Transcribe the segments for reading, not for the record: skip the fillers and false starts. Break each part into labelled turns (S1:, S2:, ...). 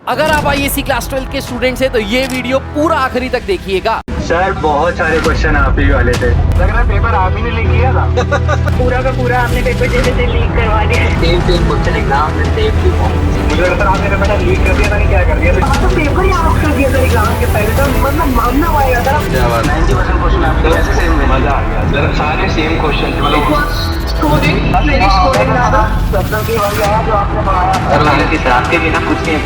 S1: अगर आप ISC class 12 के स्टूडेंट्स हैं तो ये वीडियो पूरा आखिरी तक देखिएगा।
S2: सर बहुत सारे क्वेश्चन आप ही वाले थे। लग रहा है पेपर आप ही ने लीक किया था।
S3: पूरा का पूरा आपने पेपर जैसे लीक करवा दिया।
S2: सेम क्वेश्चन एग्जाम में सेम थी। मुझे लगता है आपने बेटा लीक कर दिया था कि क्या कर दिया था।
S3: तो पेपर ही आप कर दिया था एग्जाम के पहले, तो मतलब मानना पड़ेगा था।
S2: 90% क्वेश्चन आपके कैसे सेम में मजा आ गया सर, सारे सेम क्वेश्चन थे। मतलब
S3: स्कोरिंग मेरी स्कोरिंग ना था
S2: शब्दों की वजह है जो आपने पढ़ाया सर, आपके बिना कुछ नहीं।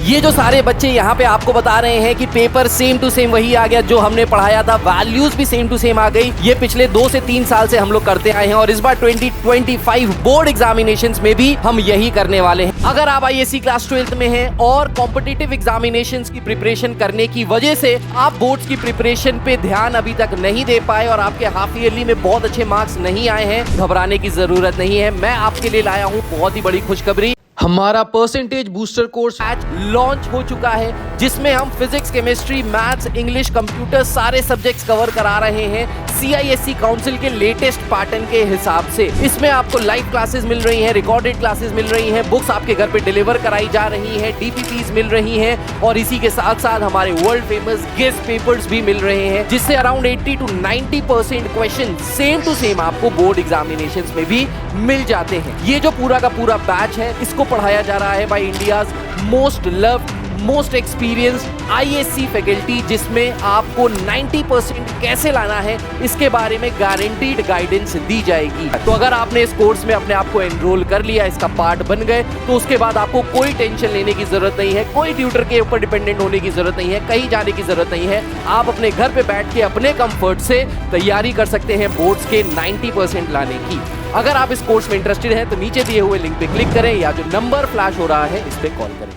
S1: ये जो सारे बच्चे यहाँ पे आपको बता रहे हैं कि पेपर सेम टू सेम वही आ गया जो हमने पढ़ाया था, वैल्यूज भी सेम टू सेम आ गई। ये पिछले 2 से 3 साल से हम लोग करते आए हैं और इस बार 2025 बोर्ड एग्जामिनेशंस में भी हम यही करने वाले हैं। अगर आप आईएससी क्लास 12 में हैं और कॉम्पिटिटिव एग्जामिनेशंस की प्रिपरेशन करने की वजह से आप बोर्ड्स की प्रिपरेशन पे ध्यान अभी तक नहीं दे पाए और आपके हाफ ईयरली में बहुत अच्छे मार्क्स नहीं आए हैं, घबराने की जरूरत नहीं है। मैं आपके लिए लाया हूँ बहुत ही बड़ी खुशखबरी। हमारा परसेंटेज बूस्टर कोर्स आज लॉन्च हो चुका है, जिसमें हम physics, chemistry, maths, English, computer सारे सब्जेक्ट्स कवर करा रहे हैं CISC काउंसिल के लेटेस्ट पैटर्न के हिसाब से। इसमें आपको लाइव क्लासेस मिल रही हैं, रिकॉर्डेड क्लासेस मिल रही हैं, बुक्स आपके घर पे डिलीवर कराई जा रही हैं, DPPs मिल रही हैं और इसी के साथ साथ हमारे वर्ल्ड फेमस गेस्ट पेपर्स भी मिल रहे हैं, जिससे around 80 to 90% question same to same आपको बोर्ड एग्जामिनेशंस में भी मिल जाते हैं। ये जो पूरा का पूरा बैच है, इसको पढ़ाया जा रहा है by India's most loved, most experienced ISC faculty, जिसमें आपको 90% कैसे लाना है इसके बारे में गारंटीड गाइडेंस दी जाएगी। तो अगर आपने इस कोर्स में अपने आप को एनरोल कर लिया, इसका पार्ट बन गए, तो उसके बाद आपको कोई टेंशन लेने की जरूरत नहीं है, कोई ट्यूटर के ऊपर डिपेंडेंट होने की जरूरत नहीं है, कहीं जाने की जरूरत नहीं है। आप अपने घर पे बैठ के अपने कंफर्ट से तैयारी कर सकते हैं बोर्ड्स के 90% लाने की। अगर आप इस कोर्स में इंटरेस्टेड हैं तो नीचे दिए हुए लिंक पे क्लिक करें या जो नंबर फ्लैश हो रहा है इस पे कॉल करें।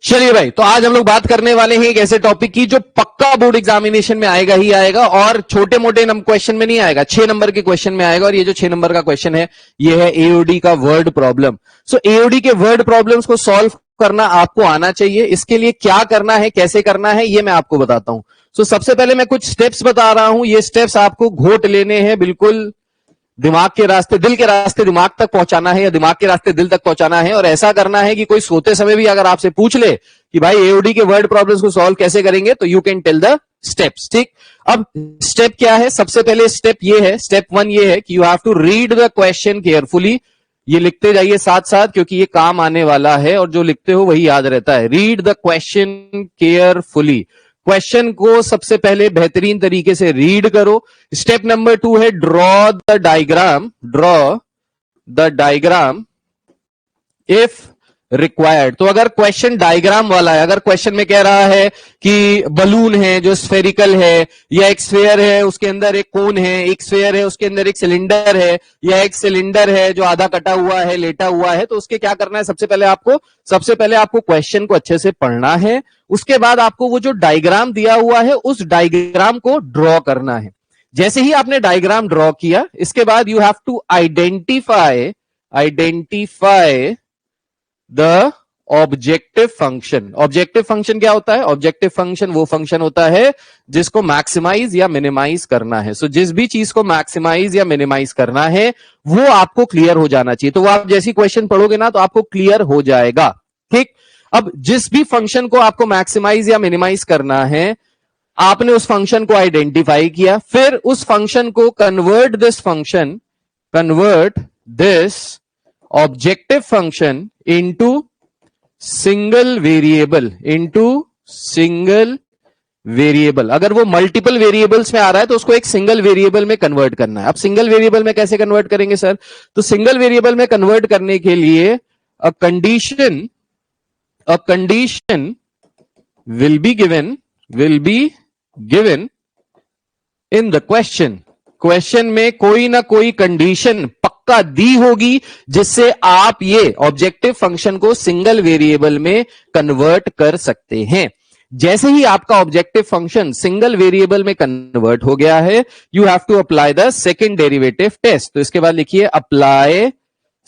S4: चलिए भाई, तो आज हम लोग बात करने वाले हैं एक ऐसे टॉपिक की जो पक्का बोर्ड एग्जामिनेशन में आएगा ही आएगा और छोटे मोटे क्वेश्चन में नहीं आएगा, 6 नंबर के क्वेश्चन में आएगा। और ये जो 6 नंबर का क्वेश्चन है ये है AOD का वर्ड प्रॉब्लम। सो AOD के वर्ड प्रॉब्लम्स को सॉल्व करना आपको आना चाहिए। इसके लिए क्या करना है, कैसे करना है, ये मैं आपको बताता हूं। सो सबसे पहले मैं कुछ स्टेप्स बता रहा हूं। ये स्टेप्स आपको घोट लेने हैं, बिल्कुल दिमाग के रास्ते दिल के रास्ते दिमाग तक पहुंचाना है या दिमाग के रास्ते दिल तक पहुंचाना है। और ऐसा करना है कि कोई सोते समय भी अगर आपसे पूछ ले कि भाई AOD के वर्ड प्रॉब्लम्स को सॉल्व कैसे करेंगे, तो you can tell the steps. ठीक, अब स्टेप क्या है? सबसे पहले स्टेप ये है, स्टेप 1 ये है कि you have to read the question carefully. ये लिखते जाइए साथ साथ, क्योंकि ये काम आने वाला है और जो लिखते हो वही याद रहता है। Read the question carefully. Question को सबसे पहले बेहतरीन तरीके से रीड करो। स्टेप नंबर 2 है draw the diagram. Draw the diagram if required. तो अगर क्वेश्चन डायग्राम वाला है, अगर क्वेश्चन में कह रहा है कि बलून है जो स्फेरिकल है, या एक स्फेयर है उसके अंदर एक कोन है, एक स्फेयर है उसके अंदर एक सिलेंडर है, या एक सिलेंडर है जो आधा कटा हुआ है, लेटा हुआ है, तो उसके क्या करना है? सबसे पहले आपको क्वेश्चन को अच्छे से पढ़ना है। उसके बाद आपको वो जो डायग्राम दिया हुआ है उस डायग्राम को ड्रॉ करना है। जैसे ही आपने डायग्राम ड्रॉ किया, इसके बाद you have to identify the objective function. Objective function क्या होता है? ऑब्जेक्टिव फंक्शन वो फंक्शन होता है जिसको मैक्सिमाइज या मिनिमाइज करना है। सो जिस भी चीज को मैक्सिमाइज या मिनिमाइज करना है वो आपको क्लियर हो जाना चाहिए। तो वो आप जैसी क्वेश्चन पढ़ोगे ना तो आपको क्लियर हो जाएगा। ठीक, अब जिस भी फंक्शन को आपको मैक्सिमाइज या मिनिमाइज करना है, आपने उस फंक्शन को आइडेंटिफाई किया, फिर उस फंक्शन को convert this objective function into single variable. अगर वो मल्टीपल वेरिएबल्स में आ रहा है तो उसको एक सिंगल वेरिएबल में कन्वर्ट करना है। अब सिंगल वेरिएबल में कैसे कन्वर्ट करेंगे सर? तो सिंगल वेरिएबल में कन्वर्ट करने के लिए a condition will be given in the question। Question में कोई ना कोई कंडीशन पक्का दी होगी जिससे आप ये ऑब्जेक्टिव फंक्शन को सिंगल वेरिएबल में कन्वर्ट कर सकते हैं। जैसे ही आपका ऑब्जेक्टिव फंक्शन सिंगल वेरिएबल में कन्वर्ट हो गया है, you have to apply the second derivative test. तो इसके बाद लिखिए अप्लाई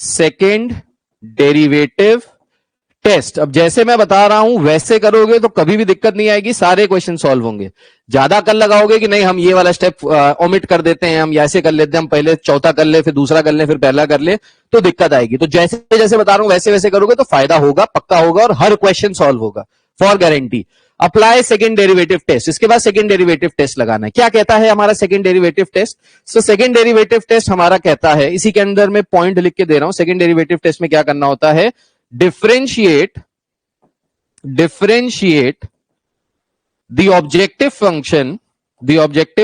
S4: सेकेंड डेरिवेटिव टेस्ट। अब जैसे मैं बता रहा हूं वैसे करोगे तो कभी भी दिक्कत नहीं आएगी, सारे क्वेश्चन सॉल्व होंगे। ज्यादा कल लगाओगे कि नहीं हम ये वाला स्टेप ओमिट कर देते हैं, हम ऐसे कर लेते हैं, हम पहले चौथा कर ले, फिर दूसरा कर ले, फिर पहला कर ले, तो दिक्कत आएगी। तो जैसे जैसे बता रहा हूं वैसे वैसे करोगे तो फायदा होगा, पक्का होगा, और हर क्वेश्चन सॉल्व होगा for guarantee. Apply second derivative test. इसके बाद सेकंड डेरिवेटिव टेस्ट लगाना है। क्या कहता है हमारा second derivative test? So second derivative test हमारा कहता है, इसी के अंदर में पॉइंट लिख के दे रहा हूं, सेकंड डेरिवेटिव टेस्ट में क्या करना होता है, differentiate the objective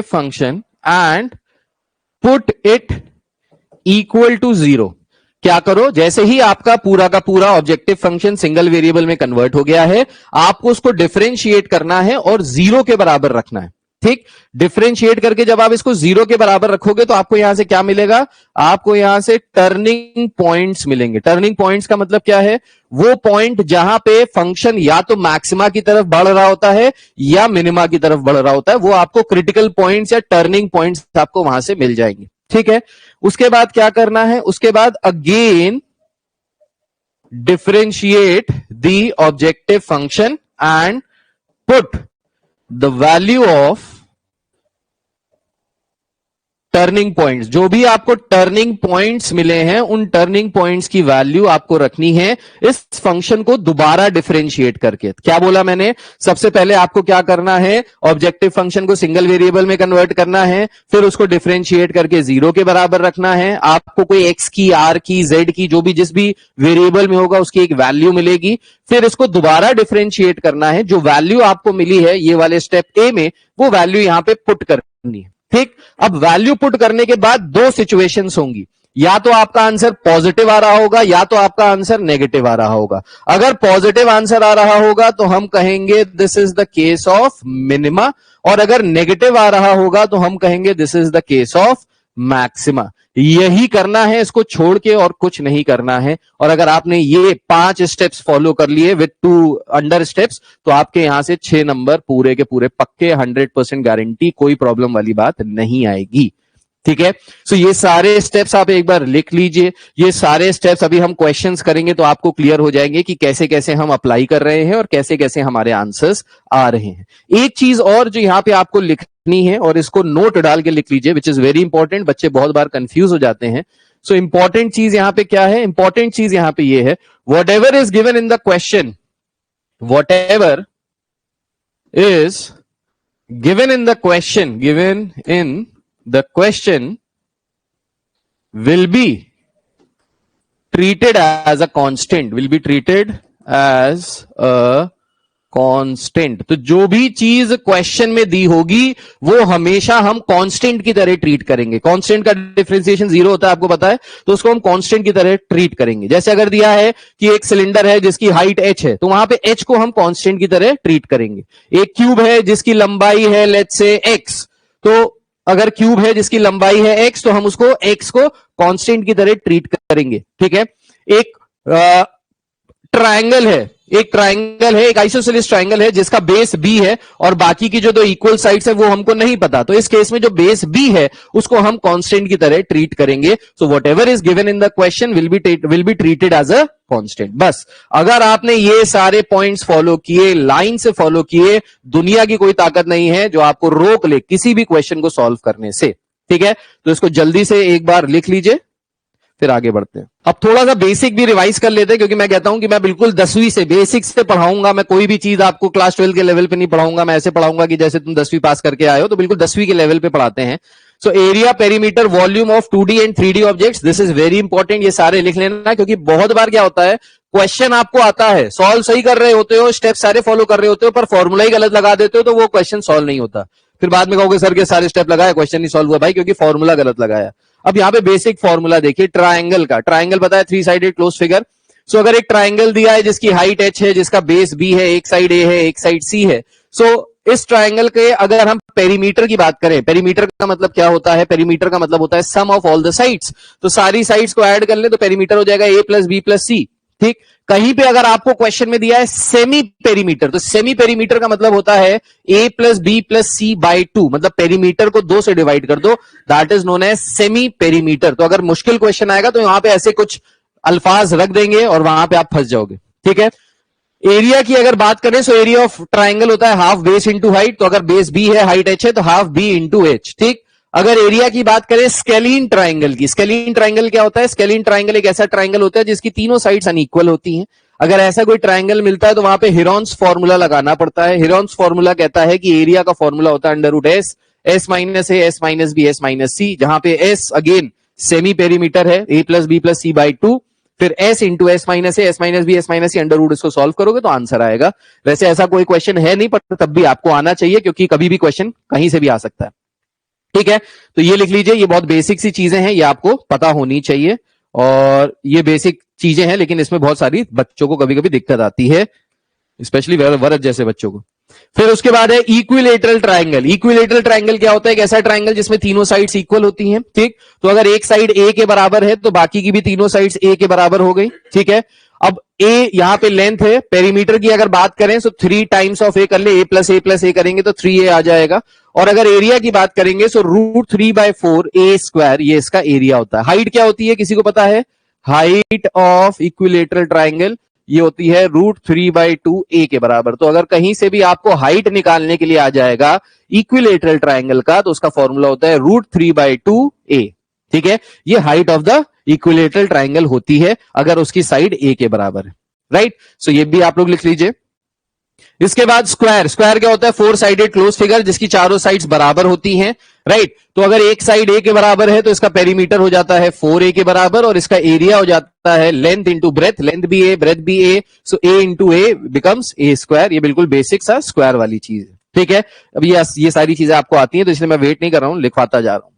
S4: function and put it equal to 0। क्या करो, जैसे ही आपका पूरा का पूरा ऑब्जेक्टिव फंक्शन सिंगल वेरिएबल में कन्वर्ट हो गया है, आपको उसको डिफरेंशिएट करना है और 0 के बराबर रखना है। ठीक, डिफरेंशिएट करके जब आप इसको 0 के बराबर रखोगे तो आपको यहां से क्या मिलेगा, आपको यहां से टर्निंग पॉइंट्स मिलेंगे। टर्निंग पॉइंट्स का मतलब क्या है, वो पॉइंट जहां पे फंक्शन या तो मैक्सिमा की तरफ बढ़ रहा होता है या मिनिमा की तरफ बढ़ रहा होता है, वो आपको क्रिटिकल पॉइंट्स या टर्निंग पॉइंट्स आपको वहां से मिल जाएंगे। ठीक है, उसके बाद क्या करना है, उसके बाद again differentiate the objective function and put the value of turning points. जो भी आपको टर्निंग पॉइंट्स मिले हैं उन टर्निंग पॉइंट्स की वैल्यू आपको रखनी है इस फंक्शन को दोबारा डिफरेंशिएट करके। क्या बोला मैंने, सबसे पहले आपको क्या करना है, ऑब्जेक्टिव फंक्शन को सिंगल वेरिएबल में कन्वर्ट करना है, फिर उसको डिफरेंशिएट करके 0 के बराबर रखना है। आपको कोई एक्स की, आर की, जेड की, जो भी जिस भी वेरिएबल में होगा उसकी एक वैल्यू मिलेगी, फिर इसको दोबारा डिफरेंशिएट करना है। जो वैल्यू आपको मिली है ये वाले स्टेप ए में, वो वैल्यू यहां पे पुट करनी है। ठीक, अब वैल्यू पुट करने के बाद दो सिचुएशंस होंगी, या तो आपका आंसर पॉजिटिव आ रहा होगा या तो आपका आंसर नेगेटिव आ रहा होगा। अगर पॉजिटिव आंसर आ रहा होगा तो हम कहेंगे this is the case of minima, और अगर नेगेटिव आ रहा होगा तो हम कहेंगे this is the case of maxima. यही करना है, इसको छोड़ के और कुछ नहीं करना है। और अगर आपने ये 5 स्टेप्स फॉलो कर लिए विद 2 अंडर स्टेप्स, तो आपके यहां से 6 नंबर पूरे के पूरे पक्के, 100% गारंटी, कोई प्रॉब्लम वाली बात नहीं आएगी। ठीक है, सो ये सारे स्टेप्स आप एक बार लिख लीजिए। ये सारे स्टेप्स अभी हम क्वेश्चंस करेंगे तो आपको क्लियर हो जाएंगे कि कैसे कैसे हम अप्लाई कर रहे हैं और कैसे कैसे हमारे आंसर्स आ रहे हैं। एक चीज और जो यहां पे आपको लिखनी है, और इसको नोट डाल के लिख लीजिए, विच इज वेरी इंपॉर्टेंट, बच्चे बहुत बार कंफ्यूज हो जाते हैं। सो इंपॉर्टेंट चीज यहां पे क्या है, इंपॉर्टेंट चीज यहां पे ये है, what ever is given in the question, what ever is given in the question, given in the question will be treated as a constant, will be treated as a constant। तो जो भी चीज question में दी होगी वो हमेशा हम constant की तरह ट्रीट करेंगे। कांस्टेंट का डिफरेंशिएशन 0 होता है, आपको पता है, तो उसको हम कांस्टेंट की तरह ट्रीट करेंगे। जैसे अगर दिया है कि एक सिलेंडर है जिसकी हाइट h है, तो वहां पे h को हम कांस्टेंट की तरह ट्रीट करेंगे। एक क्यूब है जिसकी लंबाई है लेट्स से x, तो अगर क्यूब है जिसकी लंबाई है x, तो हम उसको x को कांस्टेंट की तरह ट्रीट करेंगे। ठीक है, एक ट्रायंगल है, एक आइसोसेलेस ट्रायंगल है जिसका बेस b है और बाकी की जो दो इक्वल साइड्स है वो हमको नहीं पता, तो इस केस में जो बेस b है उसको हम कांस्टेंट की तरह ट्रीट करेंगे। So whatever is given in the question will be treated as a constant. बस अगर आपने ये सारे पॉइंट्स फॉलो किए, लाइन से फॉलो किए, दुनिया की कोई ताकत नहीं है जो आपको रोक ले किसी भी क्वेश्चन को सॉल्व करने से। ठीक है, तो इसको जल्दी से एक बार लिख लीजिए, फिर आगे बढ़ते हैं। अब थोड़ा सा बेसिक भी रिवाइज कर लेते हैं, क्योंकि मैं कहता हूं कि मैं बिल्कुल 10वीं से बेसिक से पढ़ाऊंगा। मैं कोई भी चीज आपको क्लास 12 के लेवल पे नहीं पढ़ाऊंगा, मैं ऐसे पढ़ाऊंगा कि जैसे तुम 10वीं पास करके आए हो, तो बिल्कुल 10वीं के लेवल पे पढ़ाते हैं। So area, perimeter, volume of 2D and 3D objects, this is very important, ये सारे लिख लेना, क्योंकि बहुत बार क्या होता है, क्वेश्चन आपको आता है, सॉल्व सही कर रहे होते हो, स्टेप सारे फॉलो कर रहे होते हो, पर फॉर्मूला ही गलत लगा देते हो, तो वो क्वेश्चन सॉल्व नहीं होता। फिर बाद में कहोगे सर के सारे स्टेप लगाए, क्वेश्चन नहीं सॉल्व हुआ, भाई क्योंकि फॉर्मूला गलत लगाया। अब यहां पे बेसिक फॉर्मूला देखिए ट्रायंगल का। ट्रायंगल पता है 3 साइडेड क्लोज फिगर। सो अगर एक ट्रायंगल दिया है जिसकी हाइट h है, जिसका बेस b है, एक साइड a है, एक साइड c है, सो इस ट्रायंगल के अगर हम पेरीमीटर की बात करें, पेरीमीटर का मतलब क्या होता है, पेरीमीटर का मतलब होता है सम ऑफ ऑल द साइड्स। तो सारी साइड्स को ऐड कर ले तो पेरीमीटर हो जाएगा a plus b plus c। ठीक, कहीं पे अगर आपको क्वेश्चन में दिया है सेमी पेरीमीटर, तो सेमी पेरीमीटर का मतलब होता है a plus b plus c by 2, मतलब पेरीमीटर को 2 से डिवाइड कर दो, that is known as semi perimeter. तो अगर मुश्किल क्वेश्चन आएगा तो यहां पे ऐसे कुछ अल्फाज रख देंगे और वहां पे आप फंस जाओगे। ठीक है, एरिया की अगर बात करें तो एरिया ऑफ ट्राइंगल होता है हाफ बेस इंटू हाइट, तो अगर बेस बी है हाइट एच है तो हाफ बी इंटू एच। ठीक, अगर एरिया की बात करें स्केलीन ट्राइंगल की, स्केलीन ट्राइंगल क्या होता है? स्केलीन ट्राइंगल एक ऐसा ट्राइंगल होता है जिसकी तीनों साइड्स अनइक्वल होती हैं। अगर ऐसा कोई ट्राइंगल मिलता है तो वहां पे हिरॉन्स फॉर्मूला लगाना पड़ता है। हिरॉन्स फॉर्मूला कहता है कि एरिया का फॉर्मूला होता है under root s, s minus a, s minus b, s minus c, जहां पे एस अगेन सेमी पेरीमीटर है, a plus b plus c by two, फिर s into s minus a, s minus b, s minus c under root, इसको solve करोगे तो answer आएगा। वैसे ऐसा कोई क्वेश्चन है नहीं, पर तब भी आपको आना चाहिए क्योंकि कभी भी क्वेश्चन कहीं से भी आ सकता है। ठीक है, तो ये लिख लीजिए, ये बहुत बेसिक सी चीजें हैं, ये आपको पता होनी चाहिए और ये बेसिक चीजें हैं, लेकिन इसमें बहुत सारी बच्चों को कभी कभी दिक्कत आती है, स्पेशली वरद जैसे बच्चों को। फिर उसके बाद है इक्विलेटरल ट्राइंगल। इक्विलेटरल ट्राइंगल क्या होता है? एक ऐसा ट्राइंगल जिसमें तीनों साइड्स इक्वल होती हैं। ठीक, तो अगर एक साइड ए के बराबर है तो बाकी की भी तीनों साइड्स ए के बराबर हो गई। ठीक है, अब ए यहां पे लेंथ है, पेरीमीटर की अगर बात करें तो 3 टाइम्स ऑफ ए कर ले, ए प्लस ए करेंगे तो 3a आ जाएगा। और अगर एरिया की बात करेंगे तो रूट 3/4 ए स्क्वायर, ये इसका एरिया होता है। हाइट क्या होती है, किसी को पता है? हाइट ऑफ इक्विलेटरल ट्राइंगल ये होती है रूट 3/2 ए के बराबर। तो अगर कहीं से भी आपको हाइट निकालने के लिए आ जाएगा इक्विलेटरल ट्राइंगल का, तो उसका फॉर्मूला होता है रूट 3/2 ए। ठीक है, ये height of the equilateral triangle होती है अगर उसकी साइड ए के बराबर है। राइट, सो ये भी आप लोग लिख लीजिए। इसके बाद स्क्वायर, स्क्वायर क्या होता है? 4 साइडेड क्लोज फिगर जिसकी चारों साइड्स बराबर होती हैं। राइट, तो अगर एक साइड ए के बराबर है तो इसका पेरीमीटर हो जाता है 4a के बराबर और इसका एरिया हो जाता है लेंथ इंटू ब्रेथ, लेंथ भी ए ब्रेथ भी a, so a into a becomes a square. ये बिल्कुल बेसिक सा स्क्वायर वाली चीज है। ठीक है, अब ये सारी चीजें आपको आती हैं तो इसलिए मैं वेट नहीं कर रहा हूं, लिखवाता जा रहा हूं।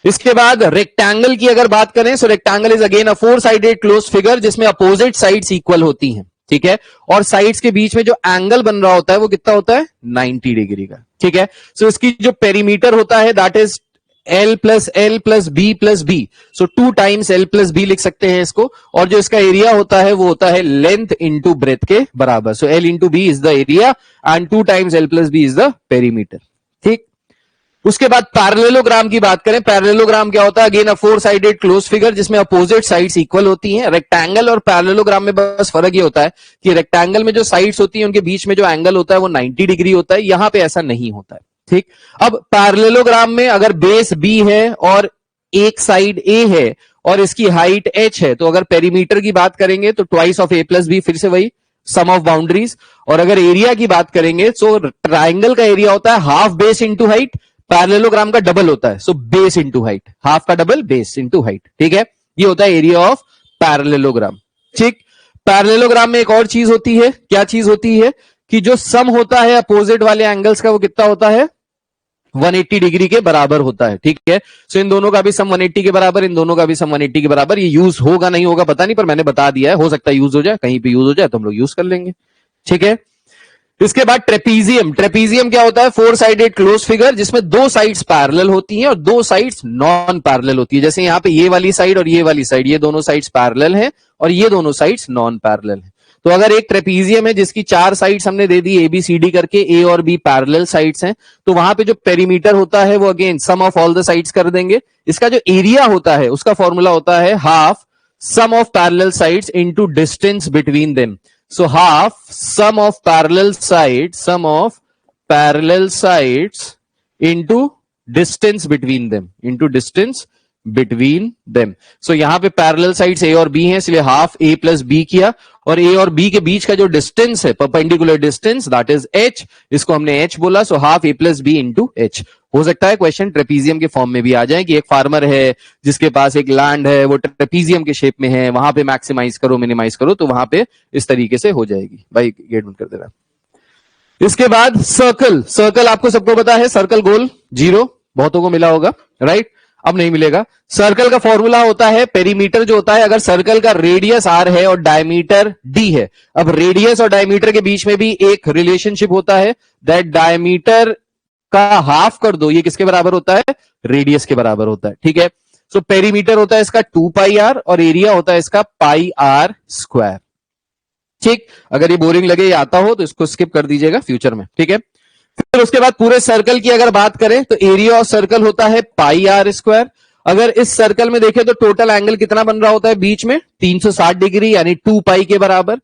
S4: इसके बाद रेक्टेंगल की अगर बात करें तो rectangle is again a 4 sided close figure जिसमें अपोजिट साइड्स इक्वल होती हैं। ठीक है, और साइड्स के बीच में जो एंगल बन रहा होता है वो कितना होता है? 90 डिग्री का। ठीक है, सो इसकी जो पेरीमीटर होता है that is L plus B, so 2 times L plus B लिख सकते हैं इसको। और जो इसका एरिया होता है वो होता है लेंथ इंटू ब्रेथ के बराबर। So L into B is the area and 2 times L plus B is the perimeter. ठीक, उसके बाद पैरेललोग्राम की बात करें, पैरेललोग्राम क्या होता है? Again a 4 sided close figure जिसमें अपोजिट साइड्स इक्वल होती हैं। रेक्टेंगल और पैरेललोग्राम में बस फर्क ये होता है कि रेक्टेंगल में जो साइड्स होती हैं उनके बीच में जो एंगल होता है वो 90 डिग्री होता है, यहां पे ऐसा नहीं होता है। ठीक, अब पैरेललोग्राम में अगर बेस बी है और एक साइड ए है और इसकी हाइट h है, तो अगर पेरीमीटर की बात करेंगे तो twice of A plus B, फिर से वही सम ऑफ बाउंड्रीज। और अगर एरिया की बात करेंगे तो ट्राइंगल का एरिया होता है half base into height, parallelogram का डबल होता है, so base into height, half का डबल बेस इंटू हाइट। ठीक है, ये होता है एरिया ऑफ पैरेललोग्राम। ठीक, पैरेललोग्राम में एक और चीज होती है, क्या चीज होती है कि जो सम होता है अपोजिट वाले एंगल्स का वो कितना होता है? 180 डिग्री के बराबर होता है। ठीक है, सो इन दोनों का भी सम 180 के बराबर, इन दोनों का भी सम 180 के बराबर। ये यूज होगा नहीं होगा पता नहीं, पर मैंने बता दिया है, हो सकता है यूज हो जाए, कहीं पे यूज हो जाए तो हम लोग यूज कर लेंगे। ठीक है, इसके बाद ट्रेपीजियम। ट्रेपीजियम क्या होता है? 4 साइडेड क्लोज फिगर जिसमें 2 साइड्स पैरेलल होती हैं और 2 साइड्स नॉन पैरेलल होती है। जैसे यहां पे ये वाली साइड और ये वाली साइड, ये दोनों साइड्स पैरेलल हैं और ये दोनों साइड्स नॉन पैरेलल हैं। तो अगर एक ट्रेपीजियम है जिसकी 4 साइड्स हमने दे दी ABCD करके, ए और बी पैरेलल साइड्स हैं, तो वहां पे जो पेरीमीटर होता है वो again sum of all the sides कर देंगे। इसका जो एरिया होता है उसका फॉर्मूला होता है half sum of parallel sides into distance between them. So half sum of parallel sides into distance between them, So यहां पे पैरेलल साइड्स A और B हैं, इसलिए हाफ A प्लस बी किया और A और B के बीच का जो डिस्टेंस है, perpendicular distance, that is H, इसको हमने H बोला। So half A plus B into H। हो सकता है क्वेश्चन ट्रेपीजियम के फॉर्म में भी आ जाए कि एक फार्मर है जिसके पास एक लैंड है, वो ट्रेपीजियम के शेप में है, वहां पे मैक्सिमाइज करो मिनिमाइज करो, तो वहां पे इस तरीके से हो जाएगी। भाई गेट बंद कर दे रहा। इसके बाद सर्कल। सर्कल आपको सबको पता है, सर्कल गोल 0 बहुतों को मिला होगा, राइट? अब नहीं मिलेगा। सर्कल का फॉर्मूला होता है पेरीमीटर जो होता है, अगर सर्कल का रेडियस r है और डायमीटर d है। अब रेडियस और डायमीटर के बीच में भी एक रिलेशनशिप होता है, दैट डायमीटर का हाफ कर दो, ये किसके बराबर होता है? रेडियस के बराबर होता है। ठीक है, सो पेरीमीटर होता है इसका 2πr और एरिया होता है इसका πr स्क्वायर। ठीक, अगर ये बोरिंग लगे या आता हो तो इसको स्किप कर दीजिएगा फ्यूचर में। ठीक है, फिर उसके बाद पूरे सर्कल की अगर बात करें तो एरिया ऑफ सर्कल होता है πr स्क्वायर। अगर इस सर्कल में देखें तो टोटल एंगल कितना बन रहा होता है बीच में? 360 डिग्री यानी 2π के बराबर।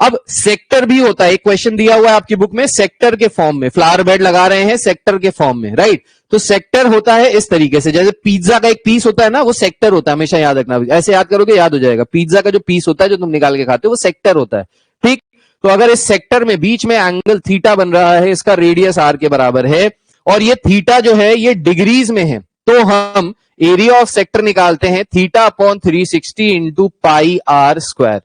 S4: अब सेक्टर भी होता है, एक क्वेश्चन दिया हुआ है आपकी बुक में सेक्टर के फॉर्म में, फ्लावर बेड लगा रहे हैं सेक्टर के फॉर्म में, राइट। तो सेक्टर होता है इस तरीके से, जैसे पिज्जा का एक पीस होता है ना, वो सेक्टर होता है, हमेशा याद रखना, ऐसे याद करोगे याद हो जाएगा। पिज्जा का जो पीस होता है जो तुम निकाल के खाते हो वो सेक्टर होता है, ठीक। तो अगर इस सेक्टर में बीच में एंगल थीटा बन रहा है, इसका रेडियस आर के बराबर है, और ये थीटा जो है ये डिग्रीज में है, तो हम एरिया ऑफ सेक्टर निकालते हैं theta upon 360 into pi are square,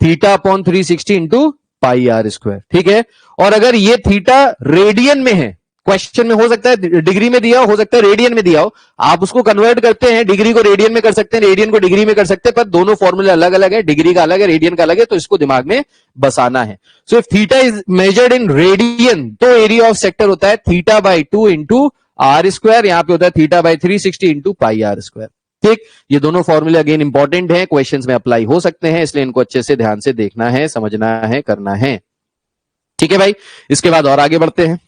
S4: theta upon 360 into pi are square, ठीक है। और अगर ये थीटा रेडियन में है, क्वेश्चन में हो सकता है डिग्री में दिया हो सकता है रेडियन में दिया हो, आप उसको कन्वर्ट करते हैं, डिग्री को रेडियन में कर सकते हैं, रेडियन को डिग्री में कर सकते हैं, पर दोनों फॉर्मूले अलग अलग है, डिग्री का अलग है, रेडियन का अलग है, तो इसको दिमाग में बसाना है। So if theta is measured in radian, तो एरिया ऑफ सेक्टर होता है theta by 2 into are square, यहां पे होता है theta by 360 into pi are square, ठीक। ये दोनों फॉर्मूले अगेन इंपॉर्टेंट हैं, क्वेश्चंस में अप्लाई हो सकते हैं, इसलिए इनको अच्छे से ध्यान से देखना है, समझना है, करना है, ठीक है भाई। इसके बाद और आगे बढ़ते हैं,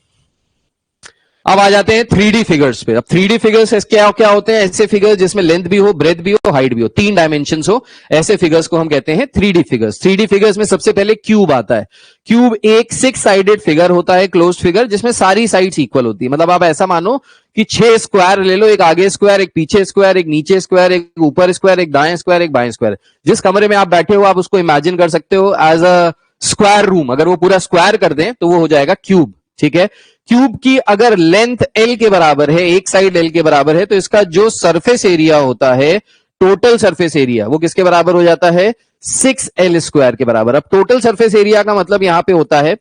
S4: अब आ जाते हैं 3D फिगर्स पे। अब 3D फिगर्स क्या क्या होते हैं? ऐसे फिगर्स जिसमें लेंथ भी हो, ब्रेथ भी हो, हाइट भी हो, 3 डायमेंशंस हो, ऐसे फिगर्स को हम कहते हैं 3D फिगर्स। 3D फिगर्स में सबसे पहले क्यूब आता है। क्यूब एक 6 साइडेड फिगर होता है, क्लोज्ड फिगर, जिसमें सारी साइड्स इक्वल होती है। मतलब आप ऐसा मानो कि 6 स्क्वायर ले लो, एक आगे स्क्वायर, एक पीछे स्क्वायर, एक नीचे स्क्वायर, एक ऊपर स्क्वायर, एक दाएं स्क्वायर, एक बाएं स्क्वायर। जिस कमरे में आप बैठे हो आप उसको इमेजिन कर सकते हो एज अ स्क्वायर रूम। अगर वो पूरा स्क्वायर कर दें तो वो हो जाएगा क्यूब, ठीक है। क्यूब की अगर लेंथ एल के बराबर है, एक साइड एल के बराबर है, तो इसका जो सरफेस एरिया होता है, टोटल सरफेस एरिया, वो किसके बराबर हो जाता है? 6L स्क्वायर के बराबर। अब टोटल सरफेस एरिया का मतलब यहां पे होता है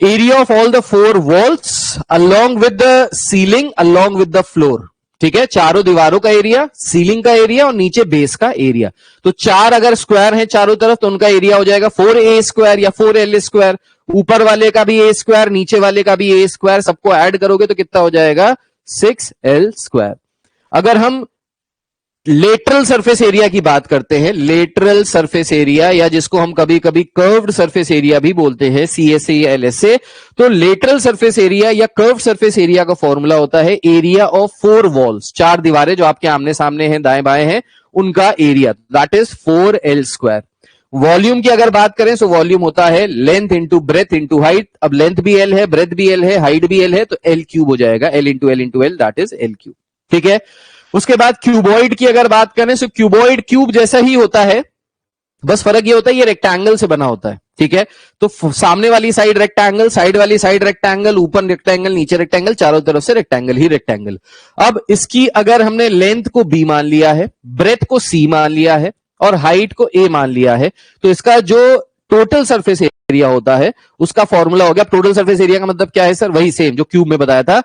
S4: area of all the 4 walls along with the ceiling along with the floor, ठीक है। चारों दीवारों का एरिया, सीलिंग का एरिया और नीचे बेस का एरिया। तो 4 अगर स्क्वायर है चारों तरफ तो उनका एरिया हो जाएगा 4A स्क्वायर या 4L स्क्वायर। ऊपर वाले का भी ए स्क्वायर, नीचे वाले का भी ए स्क्वायर, सबको ऐड करोगे तो कितना हो जाएगा? 6L square. अगर हम लेटरल सरफेस एरिया की बात करते हैं, लेटरल सरफेस एरिया या जिसको हम कभी कभी कर्व्ड सरफेस एरिया भी बोलते हैं, CSA या LSA, तो लेटरल सरफेस एरिया या कर्व्ड सरफेस एरिया का फॉर्मूला होता है एरिया ऑफ 4 वॉल्स, 4 दीवारें जो आपके आमने सामने हैं, दाएं बाएं हैं, उनका area, that is 4L square. Volume की अगर बात करें तो वॉल्यूम होता है length into breadth into height. अब लेंथ भी L है, ब्रेथ भी L है, हाइट भी L है, तो L क्यूब हो जाएगा, L into L into L, that is L cube, ठीक है। उसके बाद क्यूबॉइड की अगर बात करें तो क्यूबॉइड क्यूब जैसा ही होता है, बस फर्क ये होता है ये रेक्टेंगल से बना होता है, ठीक है। तो सामने वाली साइड रेक्टेंगल, साइड वाली साइड रेक्टेंगल, ऊपर रेक्टेंगल, नीचे रेक्टेंगल, चारों तरफ से रेक्टेंगल ही रेक्टेंगल। अब इसकी अगर हमने लेंथ को B मान लिया है, ब्रेथ को C मान लिया है और हाइट को A मान लिया है, तो इसका जो टोटल सरफेस एरिया होता है उसका फॉर्मूला हो गया। टोटल सरफेस एरिया का मतलब क्या है सर? वही सेम जो क्यूब में बताया था,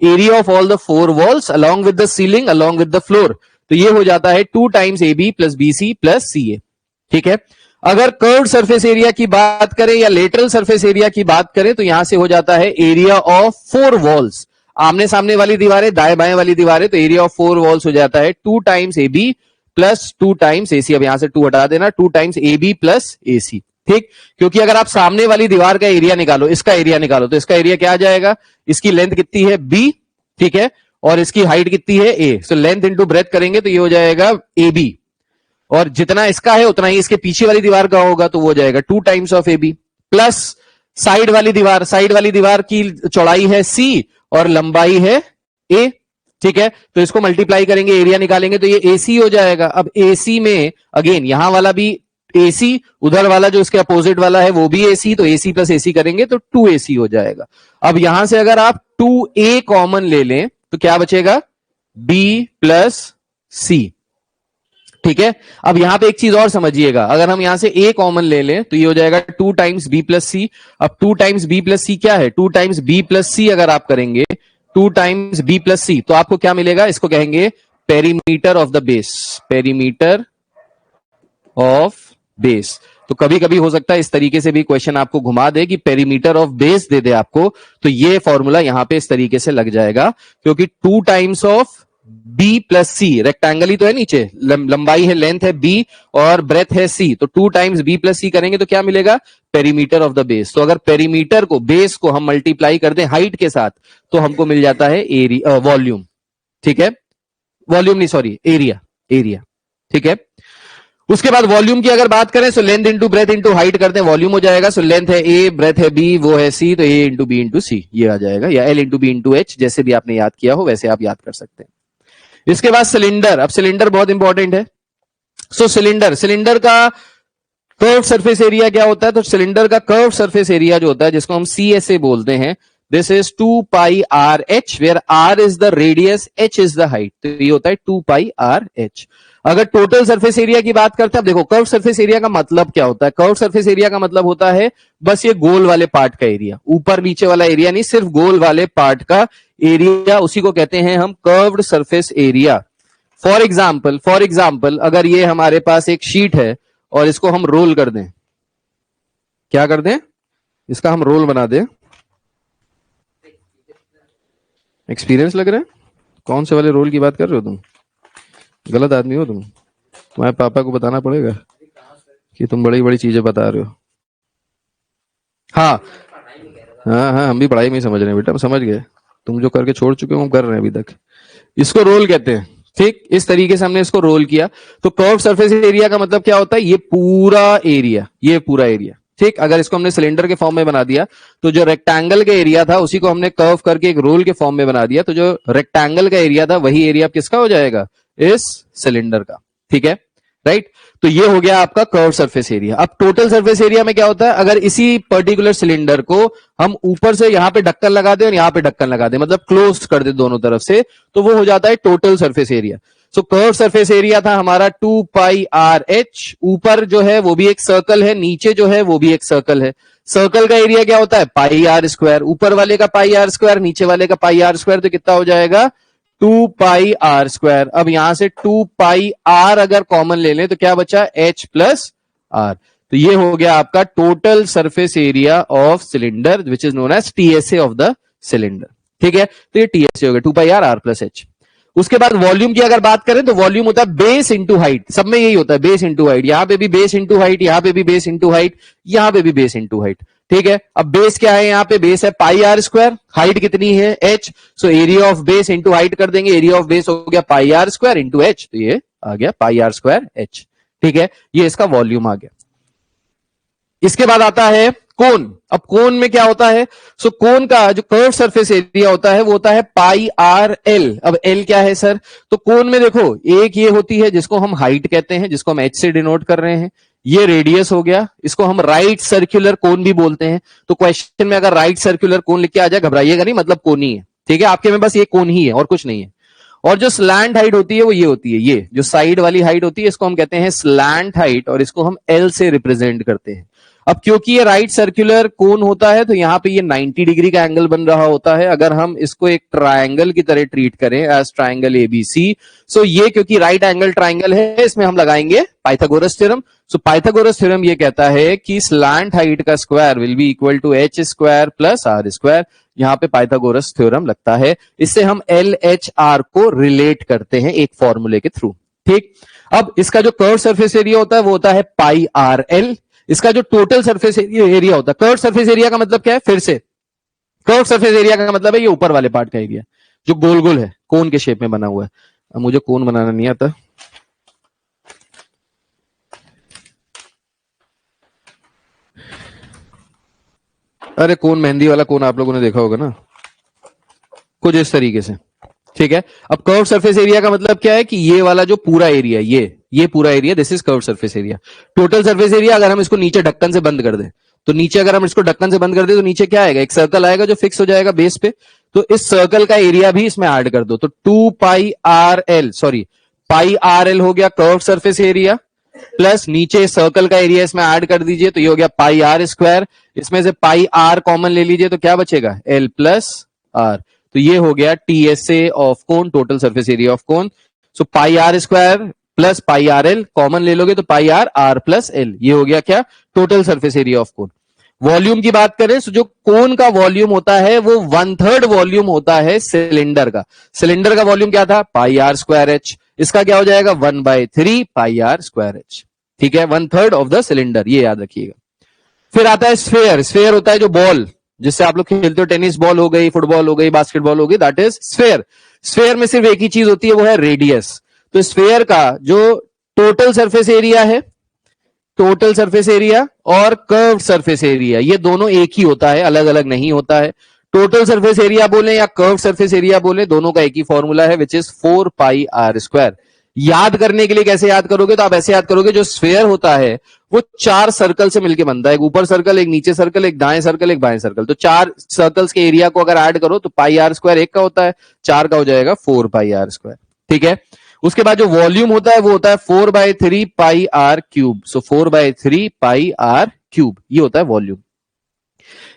S4: area of all the 4 walls along with the ceiling along with the floor. तो ये हो जाता है 2 times AB plus BC plus CA, ठीक है। अगर कर्व्ड सरफेस एरिया की बात करें या लेटरल सरफेस एरिया की बात करें तो यहां से हो जाता है एरिया ऑफ 4 वॉल्स, आमने सामने वाली दीवारें, दाएं बाएं वाली दीवारें, तो एरिया ऑफ 4 वॉल्स हो जाता है 2 times AB plus 2 times AC। अब यहां से 2 हटा देना, 2 टाइम्स AB प्लस AC, ठीक। क्योंकि अगर आप सामने वाली दीवार का एरिया निकालो, इसका एरिया निकालो, तो इसका एरिया क्या आ जाएगा? इसकी लेंथ कितनी है? B, ठीक है, और इसकी हाइट कितनी है? A। So length into breadth करेंगे तो ये हो जाएगा AB, और जितना इसका है उतना ही इसके पीछे वाली दीवार का होगा, तो वो हो जाएगा 2 times of AB plus side वाली दीवार, साइड वाली दीवार की चौड़ाई है C और लंबाई है A, ठीक है। तो इसको मल्टीप्लाई करेंगे, एरिया निकालेंगे तो ये AC हो जाएगा। अब AC में अगेन यहां वाला भी AC, उधर वाला जो इसके अपोजिट वाला है वो भी AC, तो AC प्लस AC करेंगे तो 2AC हो जाएगा। अब यहां से अगर आप 2A कॉमन ले लें तो क्या बचेगा? B प्लस C, ठीक है। अब यहां पे एक चीज और समझिएगा, अगर हम यहां से A कॉमन ले लें तो ये हो जाएगा 2 टाइम्स B प्लस C। अब 2 टाइम्स B प्लस C क्या है? 2 टाइम्स B प्लस C अगर आप करेंगे 2 टाइम्स B प्लस C, तो आपको क्या मिलेगा? इसको कहेंगे perimeter of the base, perimeter of base. तो कभी कभी हो सकता है इस तरीके से भी क्वेश्चन आपको घुमा दे कि पेरीमीटर ऑफ बेस दे दे आपको, तो ये फॉर्मूला यहां पे इस तरीके से लग जाएगा, क्योंकि 2 times of B plus C, rectangle ही तो है नीचे, लंबाई है, लेंथ है B और ब्रेथ है C, तो 2 टाइम्स B प्लस C करेंगे तो क्या मिलेगा? Perimeter of the base. तो अगर पेरीमीटर को, बेस को हम मल्टीप्लाई कर दें हाइट के साथ तो हमको मिल जाता है एरिया, वॉल्यूम, ठीक है। वॉल्यूम नहीं, सॉरी, एरिया, एरिया, ठीक है। उसके बाद वॉल्यूम की अगर बात करें, so length into breadth into height करते हैं, वॉल्यूम हो जाएगा। सो लेंथ है ए, ब्रेथ है बी, वो है सी, तो A into B into C ये आ जाएगा, या L into B into H, जैसे भी आपने याद किया हो वैसे आप याद कर सकते हैं। इसके बाद सिलेंडर, अब सिलेंडर बहुत इंपॉर्टेंट है। सो सिलेंडर का कर्व सरफेस एरिया क्या होता है, तो सिलेंडर का कर्व सरफेस एरिया जो होता है, जिसको हम CSA बोलते हैं, this is 2 pi R H, where R is the radius, H is the height, तो ये होता है 2 पाई आर एच। अगर टोटल सरफेस एरिया की बात करते हैं, अब देखो कर्व सरफेस एरिया का मतलब क्या होता है, कर्व सरफेस एरिया का मतलब होता है बस ये गोल वाले पार्ट का एरिया, ऊपर नीचे वाला एरिया नहीं, सिर्फ गोल वाले पार्ट का एरिया, उसी को कहते हैं हम curved surface area. For example अगर ये हमारे पास एक शीट है और इसको हम रोल कर दें, क्या कर दें, इसका हम रोल बना दें, एक्सपीरियंस लग रहा है, कौन से वाले रोल की बात कर रहे हो तुम, गलत आदमी हो तुम, तुम्हारे पापा को बताना पड़ेगा कि तुम बड़ी बड़ी चीजें बता रहे हो। हाँ हाँ, हम भी पढ़ाई में समझ रहे हैं बेटा, हम समझ गए, तुम जो करके छोड़ चुके हो हम कर रहे हैं अभी तक, इसको रोल कहते हैं। ठीक, इस तरीके से हमने इसको रोल किया, तो कर्व सरफेस एरिया का मतलब क्या होता है, ये पूरा एरिया। ठीक, अगर इसको हमने सिलेंडर के फॉर्म में बना दिया, तो जो रेक्टेंगल का एरिया था उसी को हमने कर्व करके एक रोल के फॉर्म में बना दिया, तो जो रेक्टेंगल का एरिया था वही एरिया किसका हो जाएगा, इस सिलेंडर का। ठीक है, राइट, तो ये हो गया आपका कर्व सरफेस एरिया। अब टोटल सरफेस एरिया में क्या होता है, अगर इसी पर्टिकुलर सिलेंडर को हम ऊपर से यहां पे ढक्कन लगा दें और यहां पे ढक्कन लगा दें, मतलब क्लोज कर दे दोनों तरफ से, तो वो हो जाता है टोटल सरफेस एरिया। सो कर्व सरफेस एरिया था हमारा 2 पाई आर एच, ऊपर जो है वो भी एक सर्कल है, नीचे जो है वो भी एक सर्कल है। सर्कल का एरिया क्या होता है, पाई आर स्क्वायर, ऊपर वाले का पाई आर स्क्वायर, नीचे वाले का पाई आर स्क्वायर, तो कितना हो जाएगा 2 पाई आर स्क्वायर। अब यहां से 2 पाई आर अगर कॉमन ले लें तो क्या बचा, एच प्लस आर, तो ये हो गया आपका total surface area of cylinder which is known as TSA of the cylinder. ठीक है, तो ये TSA हो गया 2 pi R, R plus H. उसके बाद वॉल्यूम की अगर बात करें तो वॉल्यूम होता है बेस इंटू हाइट, सब में यही होता है बेस इंटू हाइट, यहां पे भी बेस इंटू हाइट, यहां पे भी बेस इंटू हाइट, यहां पे भी बेस इंटू हाइट। ठीक है, अब बेस क्या है, यहां पे बेस है पाई आर स्क्वायर, हाइट कितनी है H, so area of base into height कर देंगे, एरिया ऑफ बेस हो गया पाई आर स्क्वायर इंटू एच, तो ये आ गया पाई आर स्क्वायर एच। ठीक है, ये इसका वॉल्यूम आ गया। इसके बाद आता है कोन। अब कोन में क्या होता है, सो कोन का जो कर्व सरफेस एरिया होता है वो होता है पाई आर एल। अब एल क्या है सर, तो कोन में देखो एक ये होती है जिसको हम हाइट कहते हैं, जिसको हम एच से डिनोट कर रहे हैं, ये रेडियस हो गया, इसको हम राइट सर्कुलर कोन भी बोलते हैं। तो क्वेश्चन में अगर राइट सर्कुलर कोन लिख के आ जाए घबराइएगा नहीं, मतलब कोन ही है। ठीक है, आपके में बस ये कोन ही है और कुछ नहीं है। और जो स्लैंट हाइट होती है वो ये होती है, ये जो साइड वाली हाइट होती है इसको हम कहते हैं स्लैंट हाइट, और इसको हम एल से रिप्रेजेंट करते हैं। अब क्योंकि ये राइट सर्कुलर कोन होता है तो यहां पे ये 90 डिग्री का एंगल बन रहा होता है। अगर हम इसको एक ट्रायंगल की तरह ट्रीट करें एज ट्रायंगल ABC, सो ये क्योंकि राइट एंगल ट्रायंगल है, इसमें हम लगाएंगे Pythagoras theorem. So Pythagoras theorem ये कहता है कि स्लैंट हाइट का square will be equal to H square plus R square. यहां पे पाइथागोरस थ्योरम लगता है, इससे हम LHR को रिलेट करते हैं एक फॉर्मूले के थ्रू। ठीक, अब इसका जो कर्व सरफेस एरिया होता है वो होता है पाई आर एल। इसका जो टोटल सरफेस एरिया होता है, कर्व सरफेस एरिया का मतलब क्या है, फिर से कर्व सरफेस एरिया का मतलब है ये ऊपर वाले पार्ट का एरिया जो गोल गोल है, कोन के शेप में बना हुआ है। अब मुझे कोन बनाना नहीं आता, अरे कोन मेहंदी वाला कोन आप लोगों ने देखा होगा ना, कुछ इस तरीके से। ठीक है, अब कर्व सरफेस एरिया का मतलब क्या है कि ये वाला जो पूरा एरिया, ये पूरा area, this is curve surface area. Total surface area अगर हम इसको नीचे ढक्कन से बंद कर दें, तो नीचे अगर हम इसको ढक्कन से बंद कर दें तो नीचे क्या आएगा, एक सर्कल आएगा जो फिक्स हो जाएगा बेस पे, तो इस सर्कल का एरिया भी इसमें ऐड कर दो, तो 2 pi are l, sorry pi are l हो गया कर्व सरफेस एरिया, प्लस नीचे सर्कल का एरिया इसमें ऐड कर दीजिए, तो ये हो गया पाई आर स्क्वायर, इसमें से पाई आर कॉमन ले लीजिए तो क्या बचेगा, एल प्लस आर, तो ये हो गया TSA of cone, total surface area of cone. So pi are square plus pi are L common ले लोगे तो pi R, R plus L, ये हो गया क्या, total surface area of cone. Volume की बात करें तो जो कोन का वॉल्यूम होता है वो 1/3 वॉल्यूम होता है सिलेंडर का। सिलेंडर का वॉल्यूम क्या था, पाई आर स्क्वायर एच, इसका क्या हो जाएगा 1/3 पाई आर स्क्वायर एच। ठीक है, 1/3 ऑफ द सिलेंडर, ये याद रखिएगा। फिर आता है स्फेयर। स्फेयर होता है जो बॉल जिससे आप लोग खेलते हो, टेनिस बॉल हो गई, फुटबॉल हो गई, बास्केटबॉल हो गई, दैट इज स्फेयर। स्फेयर में सिर्फ एक ही चीज होती है, वो है रेडियस। तो स्फेयर का जो टोटल सरफेस एरिया है, टोटल सरफेस एरिया और कर्व्ड सरफेस एरिया, ये दोनों एक ही होता है, अलग अलग नहीं होता है। टोटल सरफेस एरिया बोले या कर्व्ड सरफेस एरिया बोले, दोनों का एक ही फॉर्मूला है, which is 4 pi are square. याद करने के लिए कैसे याद करोगे, तो आप ऐसे याद करोगे, जो स्फेयर होता है वो 4 सर्कल से मिलकर बनता है, एक ऊपर सर्कल, एक नीचे सर्कल, एक दाएं सर्कल, एक बाएं सर्कल। तो 4 सर्कल्स के एरिया को अगर ऐड करो तो पाई आर स्क्वायर एक का होता है, 4 का हो जाएगा 4 पाई आर स्क्वायर। ठीक है, उसके बाद जो वॉल्यूम होता है वो होता है 4/3 pi r cube. So 4/3 pi r cube, ये होता है वॉल्यूम।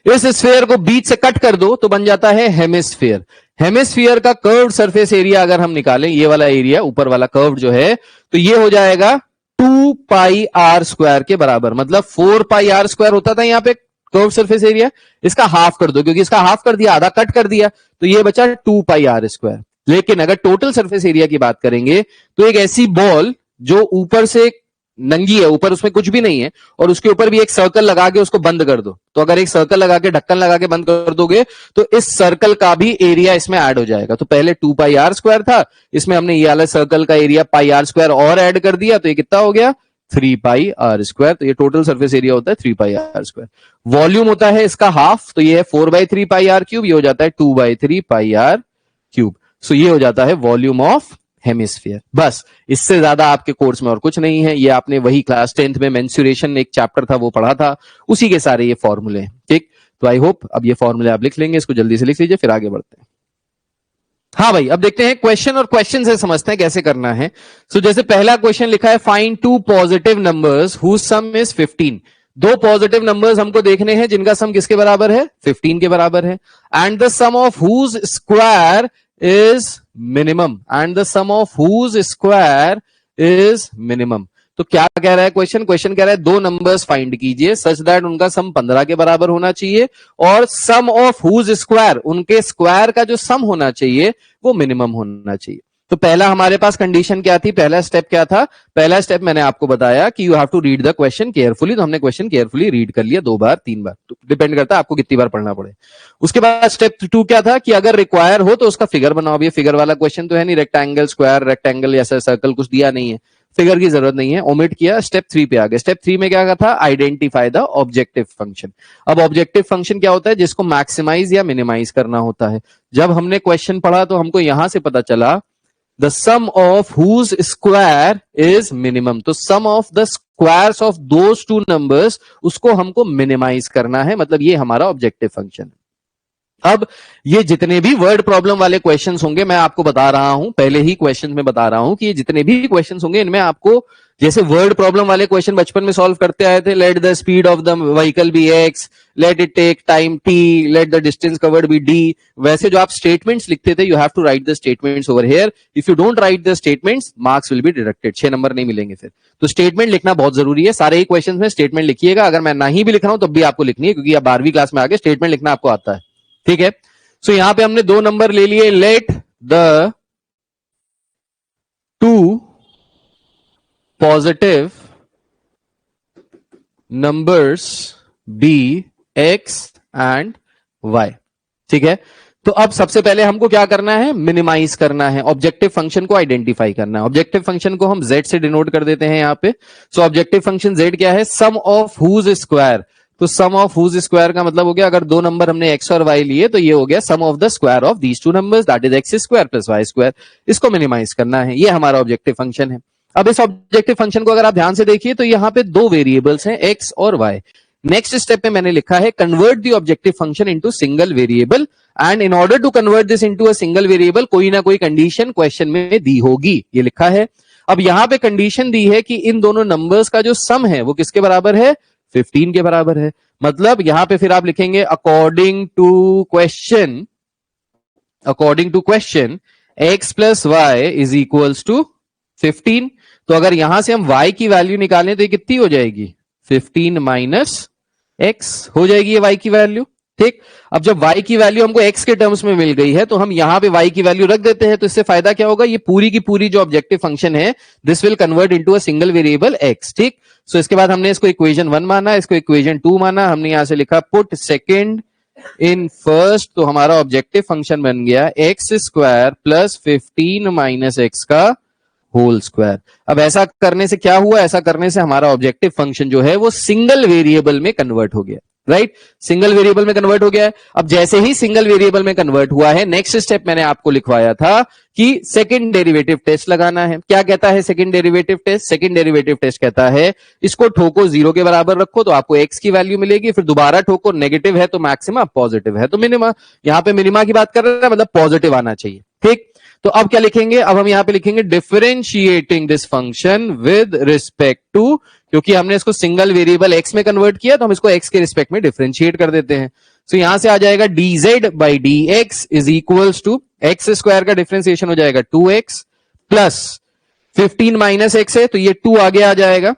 S4: इस स्फेयर को बीच से कट कर दो तो बन जाता है हेमिस्फीयर। हेमिस्फीयर का कर्व्ड सरफेस एरिया अगर हम निकालें, ये वाला एरिया ऊपर वाला कर्व्ड जो है, तो ये हो जाएगा 2 पाई आर स्क्वायर के बराबर। मतलब 4 पाई आर स्क्वायर होता था यहां पे कर्व्ड सरफेस एरिया, इसका हाफ कर दो, क्योंकि इसका हाफ कर दिया, आधा कट कर दिया, तो ये बचा 2 पाई आर स्क्वायर। लेकिन अगर टोटल सरफेस एरिया की बात करेंगे तो एक ऐसी बॉल जो ऊपर से नंगी है, ऊपर उसमें कुछ भी नहीं है, और उसके ऊपर भी एक सर्कल लगा के उसको बंद कर दो, तो अगर एक सर्कल लगा के, ढक्कन लगा के बंद कर दोगे तो इस सर्कल का भी एरिया इसमें ऐड हो जाएगा। तो पहले 2 पाई आर स्क्वायर था, इसमें हमने ये वाला सर्कल का एरिया पाई आर स्क्वायर और ऐड कर दिया, तो ये कितना हो गया 3 पाई आर स्क्वायर। तो ये टोटल सरफेस एरिया होता है 3 पाई आर स्क्वायर। वॉल्यूम होता है इसका हाफ, तो ये है 4/3 पाई आर क्यूब, ये हो जाता है 2/3 पाई आर क्यूब। सो ये हो जाता है वॉल्यूम ऑफ हेमिस्फीयर। बस इससे ज्यादा आपके कोर्स में और कुछ नहीं है। ये आपने वही क्लास 10th में मेंसुरेशन एक चैप्टर था वो पढ़ा था, उसी के सारे ये फॉर्मूले हैं। ठीक, तो आई होप अब ये फॉर्मूले आप लिख लेंगे, इसको जल्दी से लिख लीजिए, फिर आगे बढ़ते हैं। हाँ भाई, अब देखते हैं क्वेश्चन, और क्वेश्चन से समझते हैं कैसे करना है। सो जैसे पहला क्वेश्चन लिखा है, find 2 positive numbers whose sum is 15। 2 positive numbers हमको देखने हैं जिनका सम किसके बराबर है, 15 के बराबर है। And the sum of whose square is minimum, and the sum of whose square is minimum। तो क्या कह रहा है क्वेश्चन कह रहा है 2 नंबर्स फाइंड कीजिए सच दैट उनका सम 15 के बराबर होना चाहिए, और सम ऑफ हुज स्क्वायर, उनके स्क्वायर का जो सम होना चाहिए वो मिनिमम होना चाहिए। तो पहला हमारे पास कंडीशन क्या थी, पहला स्टेप क्या था, पहला स्टेप मैंने आपको बताया कि you have to read the question carefully. तो हमने क्वेश्चन केयरफुली रीड कर लिया 2 बार 3 बार, तो डिपेंड करता है आपको कितनी बार पढ़ना पड़े। उसके बाद स्टेप 2 क्या था कि अगर रिक्वायर हो तो उसका फिगर बनाओ। अब ये फिगर वाला क्वेश्चन तो है नहीं, रेक्टेंगल, स्क्वायर, रेक्टेंगल ऐसा सर्कल कुछ दिया नहीं है, फिगर की जरूरत नहीं है, ओमिट किया। स्टेप 3 पे आ गए। स्टेप 3 में क्या था, आइडेंटिफाई द ऑब्जेक्टिव फंक्शन। अब ऑब्जेक्टिव फंक्शन क्या होता है, जिसको मैक्सिमाइज या मिनिमाइज करना होता है। जब हमने क्वेश्चन पढ़ा तो हमको यहां से पता चला the sum of whose square is minimum। तो sum of the squares of those 2 numbers उसको हमको मिनिमाइज करना है, मतलब ये हमारा ऑब्जेक्टिव फंक्शन है। अब ये जितने भी वर्ड प्रॉब्लम वाले क्वेश्चंस होंगे, मैं आपको बता रहा हूं, पहले ही क्वेश्चंस में बता रहा हूं कि ये जितने भी क्वेश्चंस होंगे इनमें आपको, जैसे वर्ड प्रॉब्लम वाले क्वेश्चन बचपन में सॉल्व करते आए थे, let the speed of the vehicle be x, let it take time t, let the distance covered be d, वैसे जो आप स्टेटमेंट्स लिखते थे, you have to write the statements over here. If you don't write the statements, marks will be deducted, 6 number नहीं मिलेंगे फिर। तो statement लिखना बहुत जरूरी है, सारे ही क्वेश्चन में स्टेटमेंट लिखिएगा। अगर मैं नहीं भी लिख रहा हूं तब भी आपको लिखनी है, क्योंकि आप 12वीं क्लास में आगे स्टेटमेंट लिखना आपको आता है। ठीक है, सो यहां पे हमने 2 नंबर ले लिए, let the 2 positive numbers be x and y। ठीक है, तो अब सबसे पहले हमको क्या करना है, मिनिमाइज करना है, ऑब्जेक्टिव फंक्शन को आइडेंटिफाई करना है। ऑब्जेक्टिव फंक्शन को हम z से डिनोट कर देते हैं यहां पे। सो ऑब्जेक्टिव फंक्शन z क्या है, सम ऑफ हुज स्क्वायर। तो सम ऑफ हुज स्क्वायर का मतलब हो गया, अगर 2 नंबर हमने x और y लिए तो ये हो गया sum of the square of these 2 numbers, that is x square plus y square. इसको मिनिमाइज करना है, ये हमारा ऑब्जेक्टिव फंक्शन है। अब इस ऑब्जेक्टिव फंक्शन को अगर आप ध्यान से देखिए तो यहां पे 2 वेरिएबल्स हैं, x और y। नेक्स्ट स्टेप में मैंने लिखा है, convert the objective function into single variable, and in order to convert this into a single variable, कोई ना कोई कंडीशन क्वेश्चन में दी होगी, ये लिखा है। अब यहां पे कंडीशन दी है कि इन दोनों नंबर्स का जो सम है वो किसके बराबर है, 15 के बराबर है। मतलब यहां पे फिर आप लिखेंगे according to question x plus Y is equals to 15। तो अगर यहां से हम y की वैल्यू निकालें तो ये कितनी हो जाएगी, 15 माइनस x हो जाएगी ये y की वैल्यू। ठीक, अब जब y की वैल्यू हमको x के टर्म्स में मिल गई है तो हम यहां पे y की वैल्यू रख देते हैं। तो इससे फायदा क्या होगा, ये पूरी की पूरी जो ऑब्जेक्टिव फंक्शन है this will convert into a single variable x। ठीक, सो इसके बाद हमने इसको इक्वेशन 1 माना, इसको इक्वेशन 2 माना, हमने यहां से लिखा पुट सेकेंड इन फर्स्ट, तो हमारा ऑब्जेक्टिव फंक्शन बन गया x square plus 15 minus x का होल स्क्वायर। अब ऐसा करने से क्या हुआ, ऐसा करने से हमारा ऑब्जेक्टिव फंक्शन जो है वो सिंगल वेरिएबल में कन्वर्ट हो गया, राइट, सिंगल वेरिएबल में कन्वर्ट हो गया है। अब जैसे ही सिंगल वेरिएबल में कन्वर्ट हुआ है, नेक्स्ट स्टेप मैंने आपको लिखवाया था कि सेकंड डेरिवेटिव टेस्ट लगाना है। क्या कहता है second derivative test? Second derivative test कहता है इसको ठोको 0 के बराबर रखो तो आपको x की वैल्यू मिलेगी, फिर दोबारा ठोको, नेगेटिव है तो मैक्सिमा, पॉजिटिव है तो मिनिमा। यहां पे मिनिमा की बात कर रहे हैं, मतलब पॉजिटिव आना चाहिए, ठीक। तो अब क्या लिखेंगे, अब हम यहां पे लिखेंगे differentiating this function with respect to, क्योंकि हमने इसको सिंगल वेरिएबल x में कन्वर्ट किया तो हम इसको x के रिस्पेक्ट में डिफरेंशिएट कर देते हैं। तो यहां से आ जाएगा dz by dx is equals to X square का डिफरेंशिएशन हो जाएगा 2x प्लस 15 माइनस एक्स है तो ये 2 आगे आ जाएगा,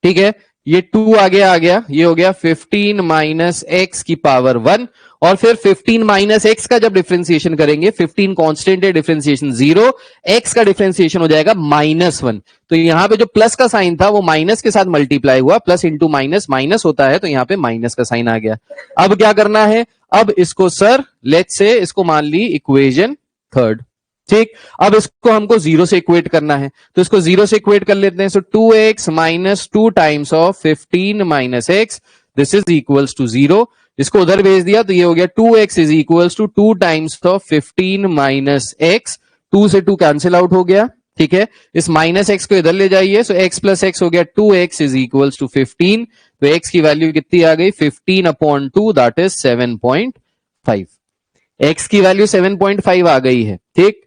S4: ठीक है, ये 2 आगे आ गया, ये हो गया 15 माइनस एक्स की पावर 1, और फिर 15 माइनस एक्स का जब डिफरेंशिएशन करेंगे, 15 कांस्टेंट है, डिफरेंशिएशन 0, एक्स का डिफरेंशिएशन हो जाएगा -1। तो यहां पे जो प्लस का साइन था वो माइनस के साथ मल्टीप्लाई हुआ, प्लस इंटू माइनस, माइनस होता है तो यहां पे माइनस का साइन आ गया। अब क्या करना है, अब इसको सर लेट्स से इसको मान ली इक्वेशन थर्ड, ठीक। अब इसको हमको 0 से इक्वेट करना है तो इसको 0 से इक्वेट कर लेते हैं। So 2x minus 2 times of 15 minus X, this is equals to 0। इसको उधर भेज दिया तो ये हो गया 2x is equals to 2 times of 15 minus X, 2 से 2 कैंसिल आउट हो गया, ठीक है। इस माइनस एक्स को इधर ले जाइए, सो x प्लस एक्स हो गया 2x इज इक्वल्स टू 15। तो x की वैल्यू कितनी आ गई, 15/2, दैट इज 7.5। x की वैल्यू 7.5 आ गई है, ठीक।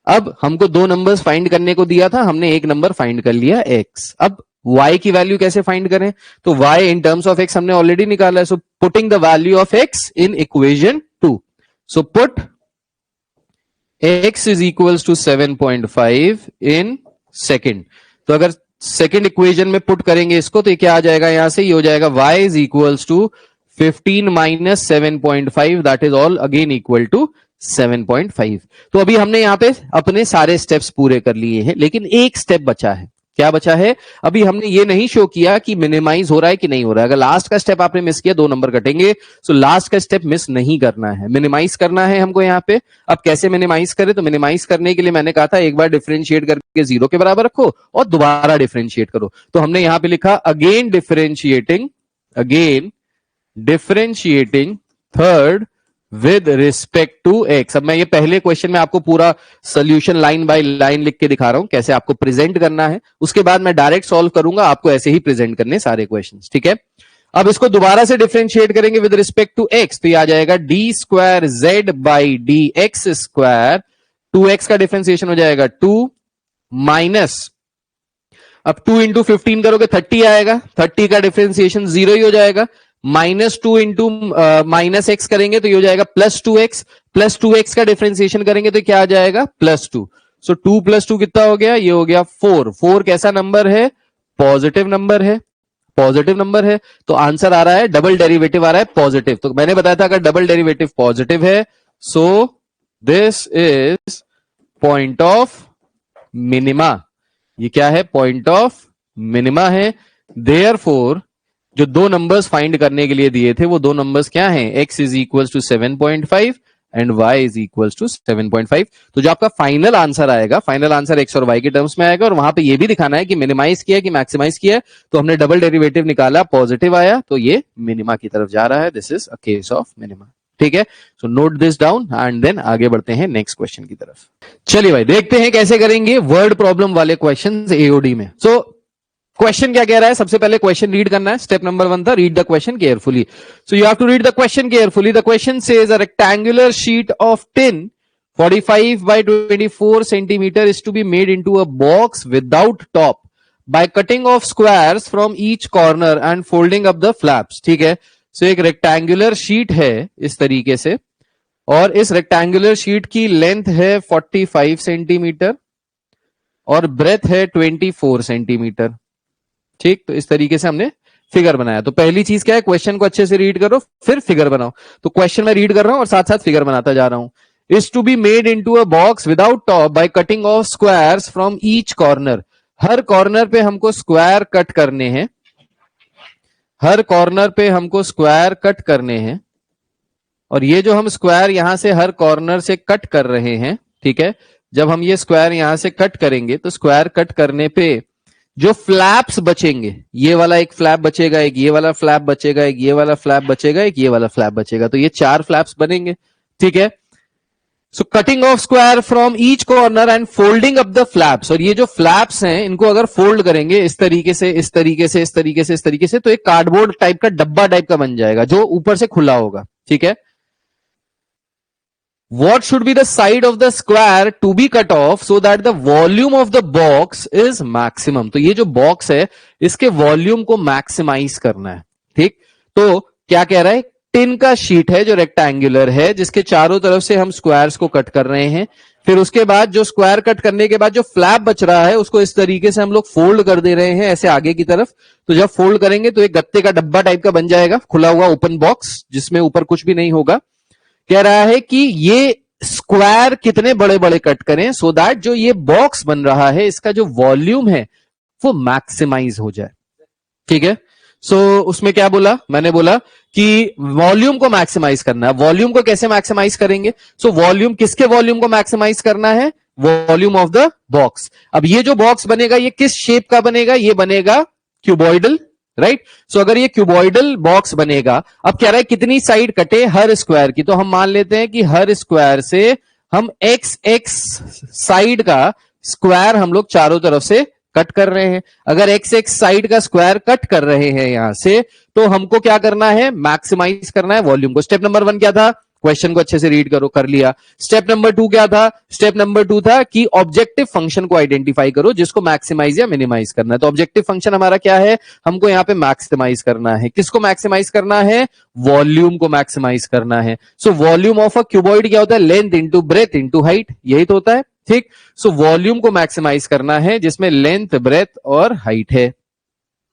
S4: अब हमको 2 नंबर्स फाइंड करने को दिया था, हमने एक नंबर फाइंड कर लिया x। अब y की वैल्यू कैसे फाइंड करें, तो y in terms of x हमने ऑलरेडी निकाला है, so putting the value of x in equation 2, so put x is equals to 7.5 in second. तो अगर सेकंड इक्वेशन में पुट करेंगे इसको तो ये क्या आ जाएगा, यहां से ये हो जाएगा y is equals to 15 minus 7.5, that is all again equal to 7.5। तो अभी हमने यहां पे अपने सारे स्टेप्स पूरे कर लिए हैं, लेकिन एक स्टेप बचा है। क्या बचा है, अभी हमने ये नहीं शो किया कि मिनिमाइज हो रहा है कि नहीं हो रहा है। अगर लास्ट का स्टेप आपने मिस किया 2 नंबर कटेंगे, सो लास्ट का स्टेप मिस नहीं करना है, मिनिमाइज करना है हमको यहाँ पे। अब कैसे मिनिमाइज करें, तो मिनिमाइज करने के लिए मैंने कहा था एक बार डिफरेंशिएट करके 0 के बराबर रखो और दोबारा डिफरेंशिएट करो। तो हमने यहां पे लिखा again differentiating third with respect to X. अब मैं ये पहले क्वेश्चन में आपको पूरा सोल्यूशन लाइन बाय लाइन लिख के दिखा रहा हूं कैसे आपको प्रेजेंट करना है, उसके बाद मैं डायरेक्ट सॉल्व करूंगा, आपको ऐसे ही प्रेजेंट करने सारे क्वेश्चंस, ठीक है। अब इसको दोबारा से डिफरेंशिएट करेंगे विद रिस्पेक्ट टू एक्स, तो ये आ जाएगा d square Z by D x square, 2x का डिफरेंशिएशन हो जाएगा 2 माइनस, अब 2 इंटू 15 करोगे 30 आएगा, 30 का डिफरेंशिएशन 0 ही हो जाएगा, -2 इंटू माइनस एक्स करेंगे तो ये हो जाएगा +2x, +2x का डिफरेंशिएशन करेंगे तो क्या आ जाएगा +2। सो 2 + 2 कितना हो गया, ये हो गया 4। 4 कैसा नंबर है, पॉजिटिव नंबर है, पॉजिटिव नंबर है, तो आंसर आ रहा है डबल डेरिवेटिव आ रहा है पॉजिटिव। तो मैंने बताया था अगर डबल डेरिवेटिव पॉजिटिव है so this is point of minima. ये क्या है, पॉइंट ऑफ मिनिमा है। देयरफॉर जो 2 नंबर्स फाइंड करने के लिए दिए थे वो 2 नंबर्स क्या हैं, x is equals to 7.5 and y is equals to 7.5। तो जो आपका फाइनल आंसर आएगा, फाइनल आंसर x और y के टर्म्स में आएगा, और वहां पे ये भी दिखाना है कि मिनिमाइज किया कि मैक्सिमाइज किया। तो हमने डबल डेरिवेटिव निकाला, पॉजिटिव आया तो ये मिनिमा की तरफ जा रहा है, this is a case of minima, ठीक है। So note this down and then आगे बढ़ते हैं नेक्स्ट क्वेश्चन की तरफ। चलिए भाई देखते हैं कैसे करेंगे वर्ड प्रॉब्लम वाले क्वेश्चन एओडी में। सो क्वेश्चन क्या कह रहा है, सबसे पहले क्वेश्चन रीड करना है। स्टेप नंबर 1 था read the question carefully. So you have to read the question carefully. The question says a rectangular sheet of tin 45 by 24 centimeter is to be made into a box without top by cutting off squares from each corner and folding up the flaps। ठीक है, सो एक rectangular sheet है इस तरीके से, और इस rectangular sheet की लेंथ है 45 सेंटीमीटर और ब्रेथ है 24 सेंटीमीटर। ठीक, तो इस तरीके से हमने फिगर बनाया। तो पहली चीज क्या है, क्वेश्चन को अच्छे से रीड करो फिर फिगर बनाओ। तो क्वेश्चन में रीड कर रहा हूं और साथ साथ फिगर बनाता जा रहा हूं। Is to be made into a box without top by cutting off squares from each corner. हर कॉर्नर पे हमको स्क्वायर कट करने हैं, हर कॉर्नर पे हमको स्क्वायर कट करने हैं, और ये जो हम स्क्वायर यहां से हर कॉर्नर से कट कर रहे हैं, ठीक है, जब हम ये स्क्वायर यहां से कट करेंगे तो स्क्वायर कट करने पे जो फ्लैप्स बचेंगे, ये वाला एक फ्लैप बचेगा, एक ये वाला फ्लैप बचेगा, एक ये वाला फ्लैप बचेगा, एक ये वाला फ्लैप बचेगा, तो ये 4 फ्लैप्स बनेंगे। ठीक है, सो cutting of square from each corner and folding up the flaps, और ये जो फ्लैप्स हैं इनको अगर फोल्ड करेंगे इस तरीके से, इस तरीके से, इस तरीके से, इस तरीके से, तो एक कार्डबोर्ड टाइप का, डब्बा टाइप का बन जाएगा जो ऊपर से खुला होगा। ठीक है, what should be the side of the square to be cut off so that the volume of the box is maximum? तो ये जो बॉक्स है इसके वॉल्यूम को मैक्सिमाइज करना है। ठीक, तो क्या कह रहा है, टिन का शीट है जो रेक्टेंगुलर है, जिसके चारों तरफ से हम स्क्वायर्स को कट कर रहे हैं। फिर उसके बाद जो स्क्वायर कट करने के बाद जो फ्लैप बच रहा है उसको इस तरीके से हम लोग फोल्ड कर दे रहे हैं ऐसे आगे की तरफ। तो जब फोल्ड करेंगे तो एक गत्ते का डब्बा टाइप का बन जाएगा, खुला हुआ ओपन बॉक्स जिसमें ऊपर कुछ भी नहीं होगा। कह रहा है कि ये स्क्वायर कितने बड़े बड़े कट करें सो दैट जो ये बॉक्स बन रहा है इसका जो वॉल्यूम है वो मैक्सिमाइज हो जाए। ठीक है, सो उसमें क्या बोला, मैंने बोला कि वॉल्यूम को मैक्सिमाइज करना है। वॉल्यूम को कैसे मैक्सिमाइज करेंगे, सो वॉल्यूम, किसके वॉल्यूम को मैक्सिमाइज करना है, वॉल्यूम ऑफ द बॉक्स। अब ये जो बॉक्स बनेगा ये किस शेप का बनेगा, ये बनेगा क्यूबॉइडल, राइट। सो अगर ये क्यूबॉइडल बॉक्स बनेगा, अब कह रहा है कितनी साइड कटे हर स्क्वायर की, तो हम मान लेते हैं कि हर स्क्वायर से हम एक्स एक्स साइड का स्क्वायर हम लोग चारों तरफ से कट कर रहे हैं। अगर एक्स एक्स साइड का स्क्वायर कट कर रहे हैं यहां से, तो हमको क्या करना है, मैक्सिमाइज करना है वॉल्यूम को। स्टेप नंबर 1 क्या था, क्वेश्चन को अच्छे से रीड करो, कर लिया। स्टेप नंबर 2 क्या था, स्टेप नंबर 2 था कि ऑब्जेक्टिव फंक्शन को आइडेंटिफाई करो जिसको मैक्सिमाइज या मिनिमाइज करना है। तो ऑब्जेक्टिव फंक्शन हमारा क्या है, हमको यहां पे मैक्सिमाइज करना है। किसको मैक्सिमाइज करना है, वॉल्यूम को मैक्सिमाइज करना है। So volume of a cuboid क्या होता है, length into breadth into height, यही तो होता है। ठीक, सो वॉल्यूम को मैक्सिमाइज करना है जिसमें लेंथ, ब्रेथ और हाइट है।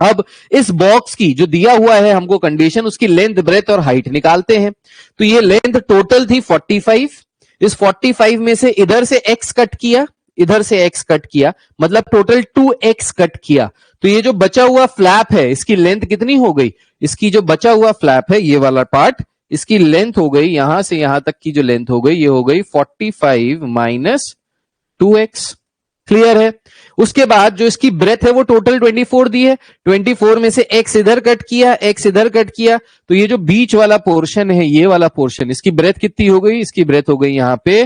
S4: अब इस बॉक्स की जो दिया हुआ है हमको कंडीशन, उसकी लेंथ, ब्रेथ और हाइट निकालते हैं। तो ये लेंथ टोटल थी 45, इस 45 में से इधर से x कट किया, इधर से x कट किया, मतलब टोटल 2x कट किया। तो ये जो बचा हुआ फ्लैप है इसकी लेंथ कितनी हो गई, इसकी जो बचा हुआ फ्लैप है ये वाला पार्ट, इसकी लेंथ हो गई, यहां से यहां तक की जो लेंथ हो गई ये हो गई 45 माइनस 2x। क्लियर है। उसके बाद जो इसकी ब्रेथ है वो टोटल 24 दी है, 24 में से x इधर कट किया, x इधर कट किया, तो ये जो बीच वाला पोर्शन है, ये वाला पोर्शन, इसकी ब्रेथ कितनी हो गई, इसकी ब्रेथ हो गई यहां पे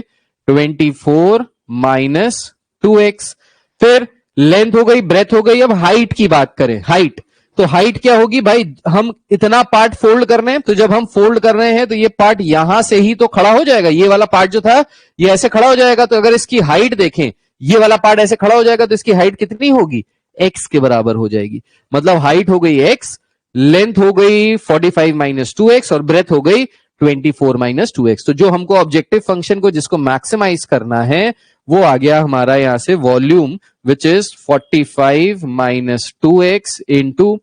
S4: 24 माइनस 2x। फिर लेंथ हो गई, ब्रेथ हो गई। अब हाइट की बात करें, हाइट, तो हाइट क्या होगी भाई, हम इतना पार्ट फोल्ड कर रहे हैं, तो जब हम फोल्ड कर रहे हैं तो ये पार्ट यहां से ही तो खड़ा हो जाएगा, ये वाला पार्ट जो था ये ऐसे खड़ा हो जाएगा। तो अगर इसकी हाइट देखें, ये वाला पार्ट ऐसे खड़ा हो जाएगा, तो इसकी हाइट कितनी होगी, x के बराबर हो जाएगी। मतलब हाइट हो गई x, लेंथ हो गई 45 माइनस 2x और ब्रेथ हो गई 24 माइनस 2x। तो जो हमको ऑब्जेक्टिव फंक्शन को जिसको मैक्सिमाइज करना है वो आ गया हमारा यहां से volume, which is 45 minus 2x into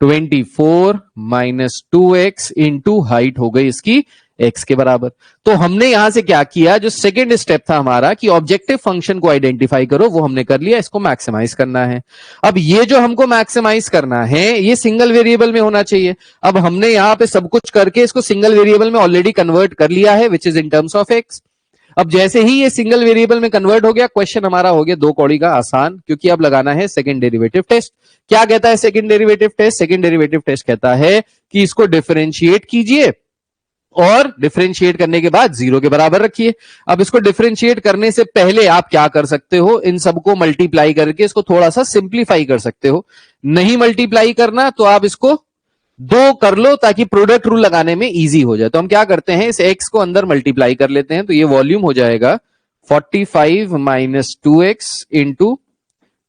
S4: 24 minus 2x into height हो गई इसकी x के बराबर। तो हमने यहां से क्या किया, जो सेकेंड स्टेप था हमारा कि ऑब्जेक्टिव फंक्शन को आइडेंटिफाई करो, वो हमने कर लिया, इसको मैक्सिमाइज करना है। अब ये जो हमको मैक्सिमाइज करना है ये सिंगल वेरिएबल में होना चाहिए। अब हमने यहां पे सब कुछ करके इसको सिंगल वेरिएबल में ऑलरेडी कन्वर्ट कर लिया है, which is in terms of x। अब जैसे ही ये सिंगल वेरिएबल में कन्वर्ट हो गया, क्वेश्चन हमारा हो गया 2 कौड़ी का आसान, क्योंकि अब लगाना है सेकंड डेरिवेटिव टेस्ट। क्या कहता है second derivative test, second derivative test कहता है कि इसको डिफरेंशिएट कीजिए और डिफरेंशिएट करने के बाद 0 के बराबर रखिए। अब इसको डिफरेंशिएट करने से पहले आप क्या कर सकते हो, इन सबको मल्टीप्लाई करके इसको थोड़ा सा सिंप्लीफाई कर सकते हो। नहीं मल्टीप्लाई करना तो आप इसको 2 कर लो ताकि प्रोडक्ट रूल लगाने में इजी हो जाए। तो हम क्या करते हैं, इस x को अंदर मल्टीप्लाई कर लेते हैं, तो ये वॉल्यूम हो जाएगा 45 minus 2x into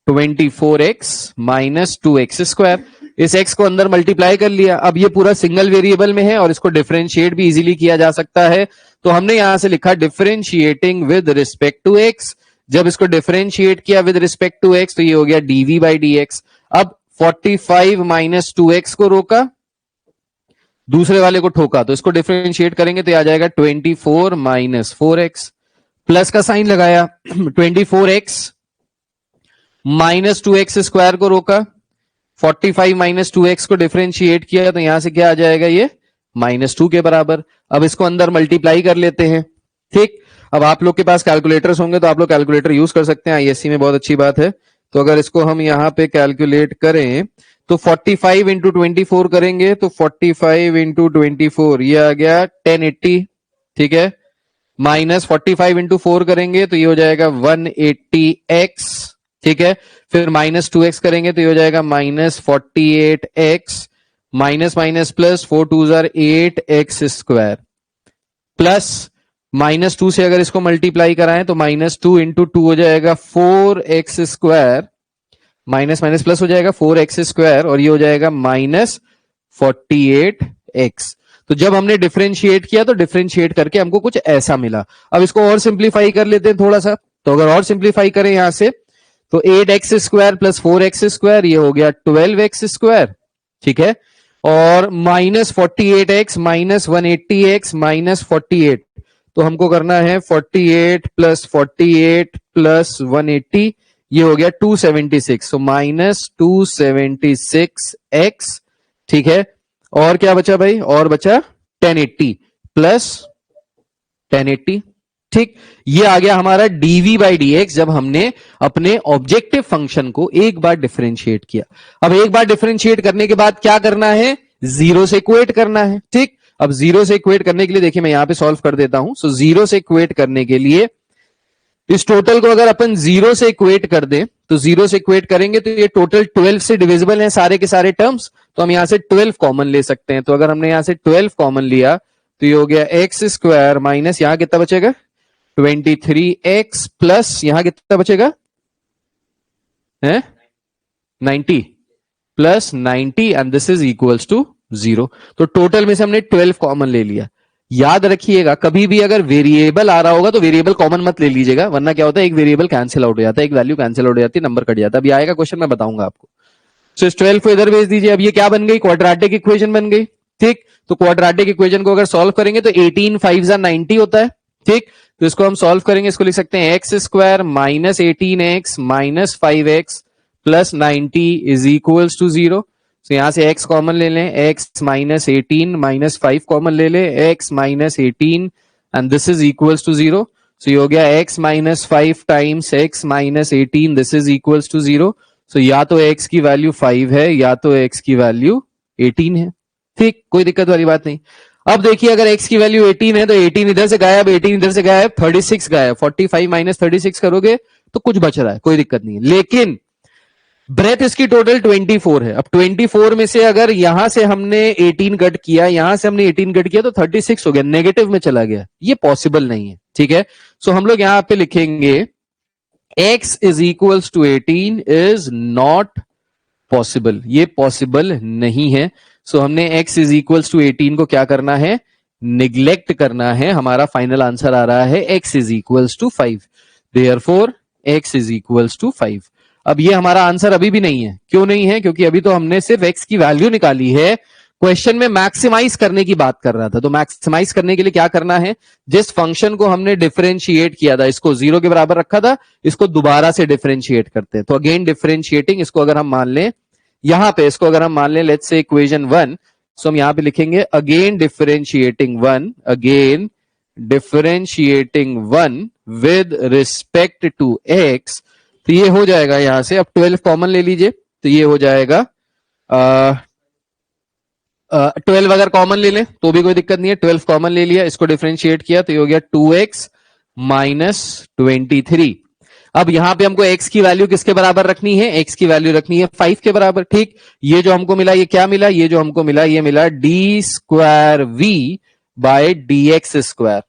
S4: 24x minus 2x square. इस x को अंदर मल्टीप्लाई कर लिया। अब ये पूरा सिंगल वेरिएबल में है और इसको डिफरेंशिएट भी इजीली किया जा सकता है, तो हमने यहां से लिखा differentiating with respect to x। जब इसको डिफरेंशिएट किया विद रिस्पेक्ट टू x तो ये हो गया dv बाई dx। अब 45 माइनस 2x को रोका, दूसरे वाले को ठोका, तो इसको डिफरेंशिएट करेंगे तो आ जाएगा 24 माइनस 4x, प्लस का साइन लगाया 24x माइनस 2x स्क्वायर को रोका, 45 माइनस 2x को डिफरेंशिएट किया तो यहां से क्या आ जाएगा, ये -2 के बराबर। अब इसको अंदर मल्टीप्लाई कर लेते हैं, ठीक, अब आप लोग के पास कैलकुलेटर्स होंगे तो आप लोग कैलकुलेटर यूज कर सकते हैं, आईएससी में बहुत अच्छी बात है। तो अगर इसको हम यहां पे कैलकुलेट करें तो 45 इंटू 24 करेंगे तो 45 इंटू 24 ये आ गया 1080, ठीक है, माइनस 45 इंटू 4 करेंगे तो ये हो जाएगा 180x, ठीक है, फिर माइनस 2x करेंगे तो ये हो जाएगा minus 48x, minus minus plus 4 2 jar 8x square, plus minus 2 से अगर इसको मल्टीप्लाई कराएं तो माइनस 2 इंटू 2 हो जाएगा 4x square, minus minus plus हो जाएगा 4x स्क्वायर और ये हो जाएगा माइनस 48x। तो जब हमने डिफरेंशिएट किया तो डिफरेंशिएट करके हमको कुछ ऐसा मिला। अब इसको और सिंप्लीफाई कर लेते हैं थोड़ा सा, तो अगर और सिंप्लीफाई करें यहां से तो 8x square plus 4x square ये हो गया 12x स्क्वायर, ठीक है, और minus 48x minus 180x minus 48, तो हमको करना है 48 प्लस 48 प्लस 180 ये हो गया 276, तो माइनस 276x, ठीक है, और क्या बचा भाई, और बचा 1080 प्लस 1080, ठीक, ये आ गया हमारा dv बाई dx जब हमने अपने ऑब्जेक्टिव फंक्शन को एक बार डिफरेंशिएट किया। अब एक बार डिफरेंशिएट करने के बाद क्या करना है, जीरो से इक्वेट करना है, ठीक। अब जीरो से इक्वेट करने के लिए देखिए मैं यहां पे सॉल्व कर देता हूं। सो जीरो से इक्वेट करने के लिए इस टोटल को अगर अपन जीरो से इक्वेट कर दें तो जीरो से इक्वेट करेंगे तो ये टोटल 12 से डिविजिबल है सारे के सारे टर्म्स, तो हम यहां से 12 कॉमन ले सकते हैं। तो अगर हमने यहां से 12 कॉमन लिया तो ये हो गया एक्स स्क्वायर माइनस यहां कितना बचेगा 23x प्लस यहां कितना बचेगा है 90 plus 90 and this is equals to 0। तो टोटल में से हमने 12 कॉमन ले लिया। याद रखिएगा कभी भी अगर वेरिएबल आ रहा होगा तो वेरिएबल कॉमन मत ले लीजिएगा, वरना क्या होता है एक वेरिएबल कैंसिल आउट हो जाता है, एक वैल्यू कैंसिल आउट हो जाती है, नंबर कट जाता है। अभी आएगा क्वेश्चन मैं बताऊंगा आपको। सो इस 12 को इधर भेज दीजिए। अब ये क्या बन गई, क्वाड्रेटिक इक्वेशन बन गई, ठीक। तो क्वाड्रेटिक इक्वेशन को अगर सॉल्व करेंगे तो 18 5 90 होता है, ठीक। तो इसको हम सॉल्व करेंगे, इसको लिख सकते हैं x square minus 18x minus 5x plus 90 is equals to 0। तो यहां से x कॉमन ले लें, x माइनस 18 माइनस 5 कॉमन ले लें, x minus 18 and this is equals to 0। So ये हो गया x minus 5 times x minus 18 this is equals to 0। So या तो x की वैल्यू 5 है या तो x की वैल्यू 18 है, ठीक, कोई दिक्कत वाली बात नहीं। अब देखिए अगर x की वैल्यू 18 है तो 18 इधर से गायब, 18 इधर से गायब, 36 गायब, 45 माइनस 36 करोगे तो कुछ बच रहा है, कोई दिक्कत नहीं है। लेकिन ब्रेथ इसकी टोटल 24 है। अब 24 में से अगर यहां से हमने 18 कट किया, यहां से हमने 18 कट किया तो 36 हो गया, नेगेटिव में चला गया, ये पॉसिबल नहीं है, ठीक है। सो हम लोग यहां पे लिखेंगे x is equals to 18 is not possible, ये पॉसिबल नहीं है। सो हमने x इज इक्वल्स टू 18 को क्या करना है, निग्लेक्ट करना है। हमारा फाइनल आंसर आ रहा है x is equals to 5, therefore x is equals to 5। अब ये हमारा आंसर अभी भी नहीं है, क्यों नहीं है, क्योंकि अभी तो हमने सिर्फ x की वैल्यू निकाली है। क्वेश्चन में मैक्सिमाइज करने की बात कर रहा था, तो मैक्सिमाइज करने के लिए क्या करना है, जिस फंक्शन को हमने डिफरेंशिएट किया था, इसको 0 के बराबर रखा था, इसको दोबारा से डिफरेंशिएट करते हैं। तो अगेन डिफरेंशिएटिंग, इसको अगर हम मान लें यहां पे, इसको अगर हम मान लें लेट्स से इक्वेशन 1, सो हम यहां पे लिखेंगे again differentiating 1, again differentiating 1 with respect to x। तो ये हो जाएगा यहां से, अब 12 कॉमन ले लीजिए तो ये हो जाएगा 12 अगर कॉमन ले लें तो भी कोई दिक्कत नहीं है, 12 कॉमन ले लिया, इसको डिफरेंशिएट किया तो ये हो गया 2x माइनस 23। अब यहां पे हमको x की वैल्यू किसके बराबर रखनी है, x की वैल्यू रखनी है 5 के बराबर, ठीक। ये जो हमको मिला ये क्या मिला, ये जो हमको मिला ये मिला D square v by D x square,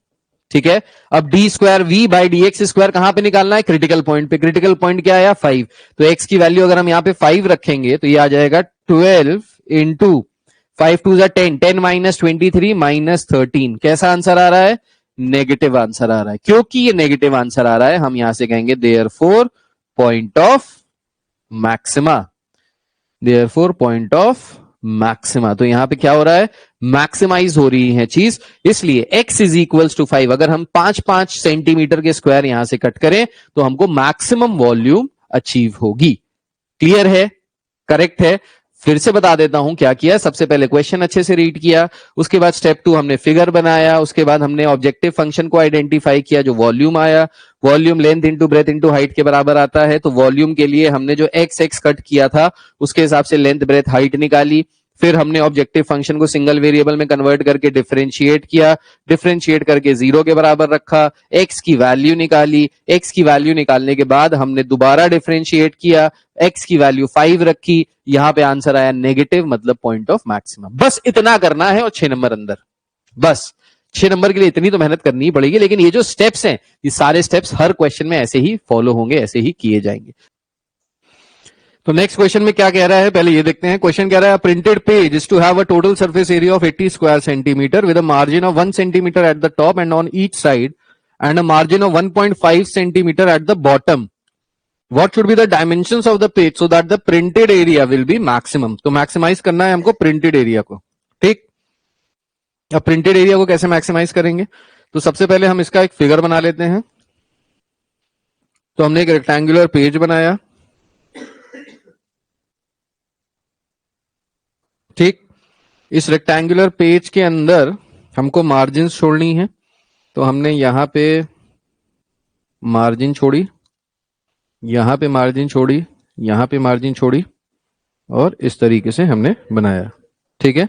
S4: ठीक है। अब D square we by D x square कहां पे निकालना है, क्रिटिकल पॉइंट पे। क्रिटिकल पॉइंट क्या आया 5, तो x की वैल्यू अगर हम यहां पे 5 रखेंगे तो ये आ जाएगा 12 इंटू 5 2 10, 10 माइनस 23 माइनस 13। कैसा आंसर आ रहा है, नेगेटिव आंसर आ रहा है। क्योंकि ये नेगेटिव आंसर आ रहा है हम यहां से कहेंगे therefore point of maxima, therefore point of maxima. तो यहां पे क्या हो रहा है, मैक्सिमाइज हो रही है चीज, इसलिए x इज इक्वल्स टू 5। अगर हम 5-5 सेंटीमीटर के स्क्वायर यहां से कट करें तो हमको मैक्सिमम वॉल्यूम अचीव होगी। क्लियर है, करेक्ट है। फिर से बता देता हूं क्या किया। सबसे पहले क्वेश्चन अच्छे से रीड किया, उसके बाद स्टेप 2 हमने फिगर बनाया, उसके बाद हमने ऑब्जेक्टिव फंक्शन को आइडेंटिफाई किया जो वॉल्यूम आया। Volume length into breadth into height के बराबर आता है, तो वॉल्यूम के लिए हमने जो एक्स एक्स कट किया था उसके हिसाब से लेंथ ब्रेथ हाइट निकाली। फिर हमने ऑब्जेक्टिव फंक्शन को सिंगल वेरिएबल में कन्वर्ट करके डिफरेंशिएट किया, डिफरेंशिएट करके 0 के बराबर रखा, एक्स की वैल्यू निकाली। एक्स की वैल्यू निकालने के बाद हमने दोबारा डिफरेंशिएट किया, एक्स की वैल्यू 5 रखी, यहां पे आंसर आया नेगेटिव, मतलब पॉइंट ऑफ मैक्सिमम। बस इतना करना है और 6 नंबर अंदर। बस 6 नंबर के लिए इतनी तो मेहनत करनी ही पड़ेगी, लेकिन ये जो स्टेप्स हैं ये सारे स्टेप्स हर क्वेश्चन में ऐसे ही फॉलो होंगे, ऐसे ही किए जाएंगे। तो नेक्स्ट क्वेश्चन में क्या कह रहा है पहले ये देखते हैं। क्वेश्चन कह रहा है printed page is to have a total surface area of 80 square centimetre with a margin of 1 centimetre at the top and on each side and a margin of 1.5 centimetre at the bottom. What should be the dimensions of the page so that the printed area will be maximum? तो maximise करना है हमको printed area को, ठीक। अब printed area को कैसे maximise करेंगे? तो सबसे पहले हम इसका एक फिगर बना लेते हैं। तो हमने एक रेक्टेंगुलर पेज बनाया, ठीक। इस रेक्टेंगुलर पेज के अंदर हमको मार्जिन छोड़नी है, तो हमने यहां पे मार्जिन छोड़ी, यहां पे मार्जिन छोड़ी, यहां पे मार्जिन छोड़ी, और इस तरीके से हमने बनाया, ठीक है।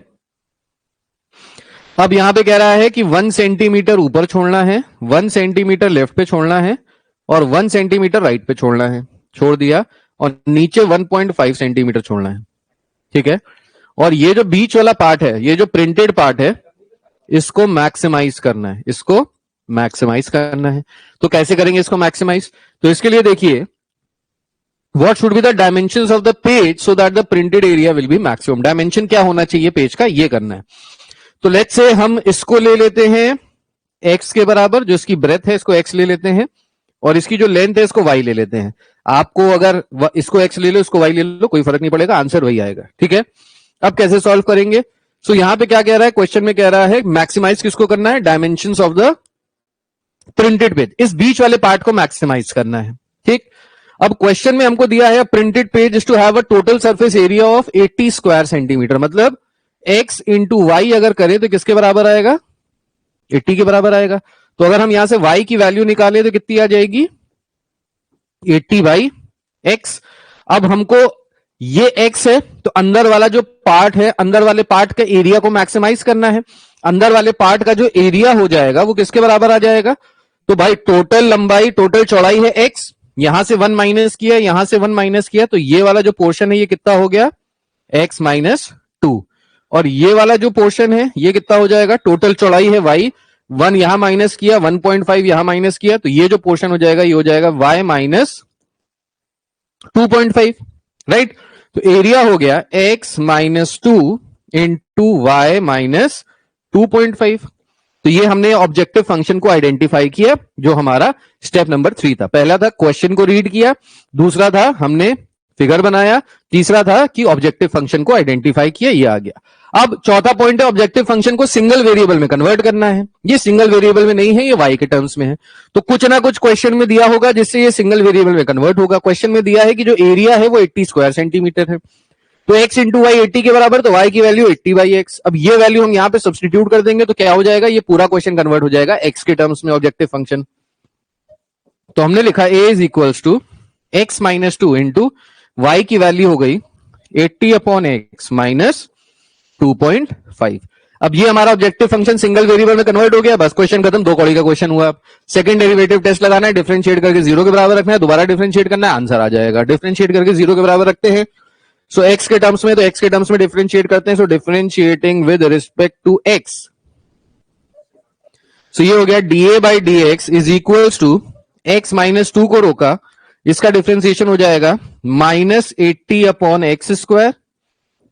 S4: अब यहां पे कह रहा है कि 1 सेंटीमीटर ऊपर छोड़ना है, 1 सेंटीमीटर लेफ्ट पे छोड़ना है और 1 सेंटीमीटर राइट पे छोड़ना है। छोड़ दिया, और नीचे 1.5 सेंटीमीटर छोड़ना है, ठीक है। और ये जो बीच वाला पार्ट है, ये जो प्रिंटेड पार्ट है, इसको मैक्सिमाइज करना है, इसको मैक्सिमाइज करना है। तो कैसे करेंगे इसको मैक्सिमाइज? तो इसके लिए देखिए, What should be the dimensions of the page so that the printed area will be maximum? Dimension क्या होना चाहिए पेज का, ये करना है। तो लेट्स से हम इसको ले लेते हैं x के बराबर, जो इसकी ब्रेथ है इसको x ले लेते हैं, और इसकी जो लेंथ है इसको y ले लेते हैं। आपको अगर इसको x ले लो, इसको y ले लो, कोई फर्क नहीं पड़ेगा, आंसर वही आएगा, ठीक है। अब कैसे सॉल्व करेंगे? सो यहां पे क्या कह रहा है, क्वेश्चन में कह रहा है मैक्सिमाइज किसको करना है? Dimensions of the printed page, इस बीच वाले पार्ट को मैक्सिमाइज करना है, ठीक। अब क्वेश्चन में हमको दिया है printed page is to have a total surface area of 80 square centimetre, मतलब x इंटू वाई अगर करें तो किसके बराबर आएगा? 80 के बराबर आएगा। तो अगर हम यहां से y की वैल्यू निकालें तो कितनी आ जाएगी? 80 बाई x। अब हमको ये x है, तो अंदर वाला जो पार्ट है, अंदर वाले पार्ट का एरिया को मैक्सिमाइज करना है। अंदर वाले पार्ट का जो एरिया हो जाएगा वो किसके बराबर आ जाएगा? तो भाई टोटल लंबाई, टोटल चौड़ाई है x, यहां से 1 माइनस किया, यहां से 1 माइनस किया, तो ये वाला जो पोर्शन है ये कितना हो गया? x minus 2। और ये वाला जो पोर्शन है ये कितना हो जाएगा? टोटल चौड़ाई है y, 1 यहां माइनस किया, 1.5 यहां माइनस किया, तो ये जो पोर्शन हो जाएगा ये हो जाएगा y माइनस 2.5, राइट। तो एरिया हो गया x minus 2 into Y minus 2.5। तो ये हमने ऑब्जेक्टिव फंक्शन को आइडेंटिफाई किया, जो हमारा स्टेप नंबर 3 था। पहला था क्वेश्चन को रीड किया, दूसरा था हमने फिगर बनाया, तीसरा था कि ऑब्जेक्टिव फंक्शन को आइडेंटिफाई किया, ये आ गया। अब चौथा पॉइंट है ऑब्जेक्टिव फंक्शन को सिंगल वेरिएबल में कन्वर्ट करना है। ये सिंगल वेरिएबल में नहीं है, ये वाई के टर्म्स में है। तो कुछ ना कुछ क्वेश्चन में दिया होगा जिससे ये सिंगल वेरिएबल में कन्वर्ट होगा। क्वेश्चन में दिया है कि जो एरिया है वो 80 स्क्वायर सेंटीमीटर है, तो x इंटू वाई 80 के बराबर, तो y की वैल्यू 80 बाई एक्स। अब ये वैल्यू हम यहां पे सब्स्टिट्यूट कर देंगे तो क्या हो जाएगा? ये पूरा क्वेश्चन कन्वर्ट हो जाएगा x के टर्म्स में, ऑब्जेक्टिव फंक्शन। तो हमने लिखा a is equals to X minus 2 into Y की वैल्यू हो गई 80 अपॉन एक्स माइनस 2.5। अब ये हमारा ऑब्जेक्टिव फंक्शन सिंगल वेरिएबल में कन्वर्ट हो गया, बस क्वेश्चन खत्म। 2 कौड़ी का क्वेश्चन हुआ। सेकंड डेरिवेटिव टेस्ट लगाना है, डिफरेंशिएट करके 0 के बराबर रखना है, दोबारा डिफरेंशिएट करना है, आंसर आ जाएगा। डिफरेंशिएट करके 0 के बराबर रखते हैं, सो x के टर्म्स में, तो x के टर्म्स में डिफरेंशिएट करते हैं, so differentiating with respect to x, so ये हो गया dA by dx is equals to x minus 2 को रोका, इसका डिफरेंशिएशन हो जाएगा minus 80 upon X square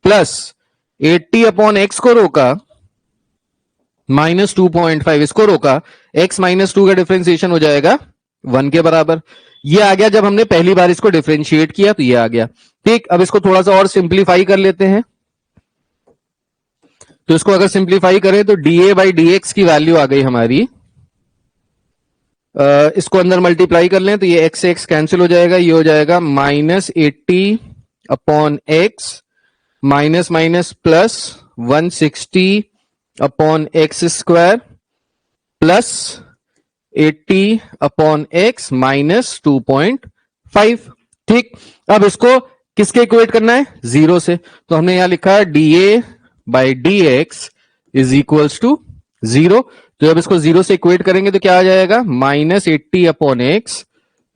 S4: plus 80 upon X को रोका माइनस 2.5, इसको रोका, x माइनस 2 का डिफरेंशिएशन हो जाएगा 1 के बराबर। ये आ गया जब हमने पहली बार इसको डिफरेंशिएट किया, तो ये आ गया, ठीक। अब इसको थोड़ा सा और सिंप्लीफाई कर लेते हैं, तो इसको अगर सिंप्लीफाई करें तो dA बाई dx की वैल्यू आ गई हमारी, इसको अंदर मल्टीप्लाई कर लें तो ये x से x कैंसिल हो जाएगा, ये हो जाएगा minus 80 upon x minus minus plus 160 upon X square plus 80 upon x minus 2.5। ठीक, अब इसको किसके इक्वेट करना है? जीरो से। तो हमने यहां लिखा dA by D X is equals to zero. तो जब इसको जीरो से इक्वेट करेंगे तो क्या आ जाएगा? Minus 80 upon x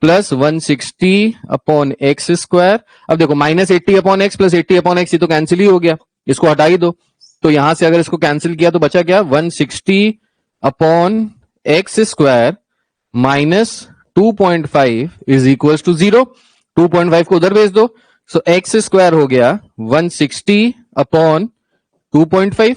S4: plus 160 upon X square. अब देखो minus 80 upon x plus 80 upon x, ये तो कैंसिल ही हो गया, इसको हटा ही दो। तो यहां से अगर इसको कैंसिल किया तो बचा क्या? 160 upon X square minus 2.5 is equal to zero. 2.5 को उधर भेज दो, सो एक्स स्क्वायर हो गया 160 अपॉन 2.5।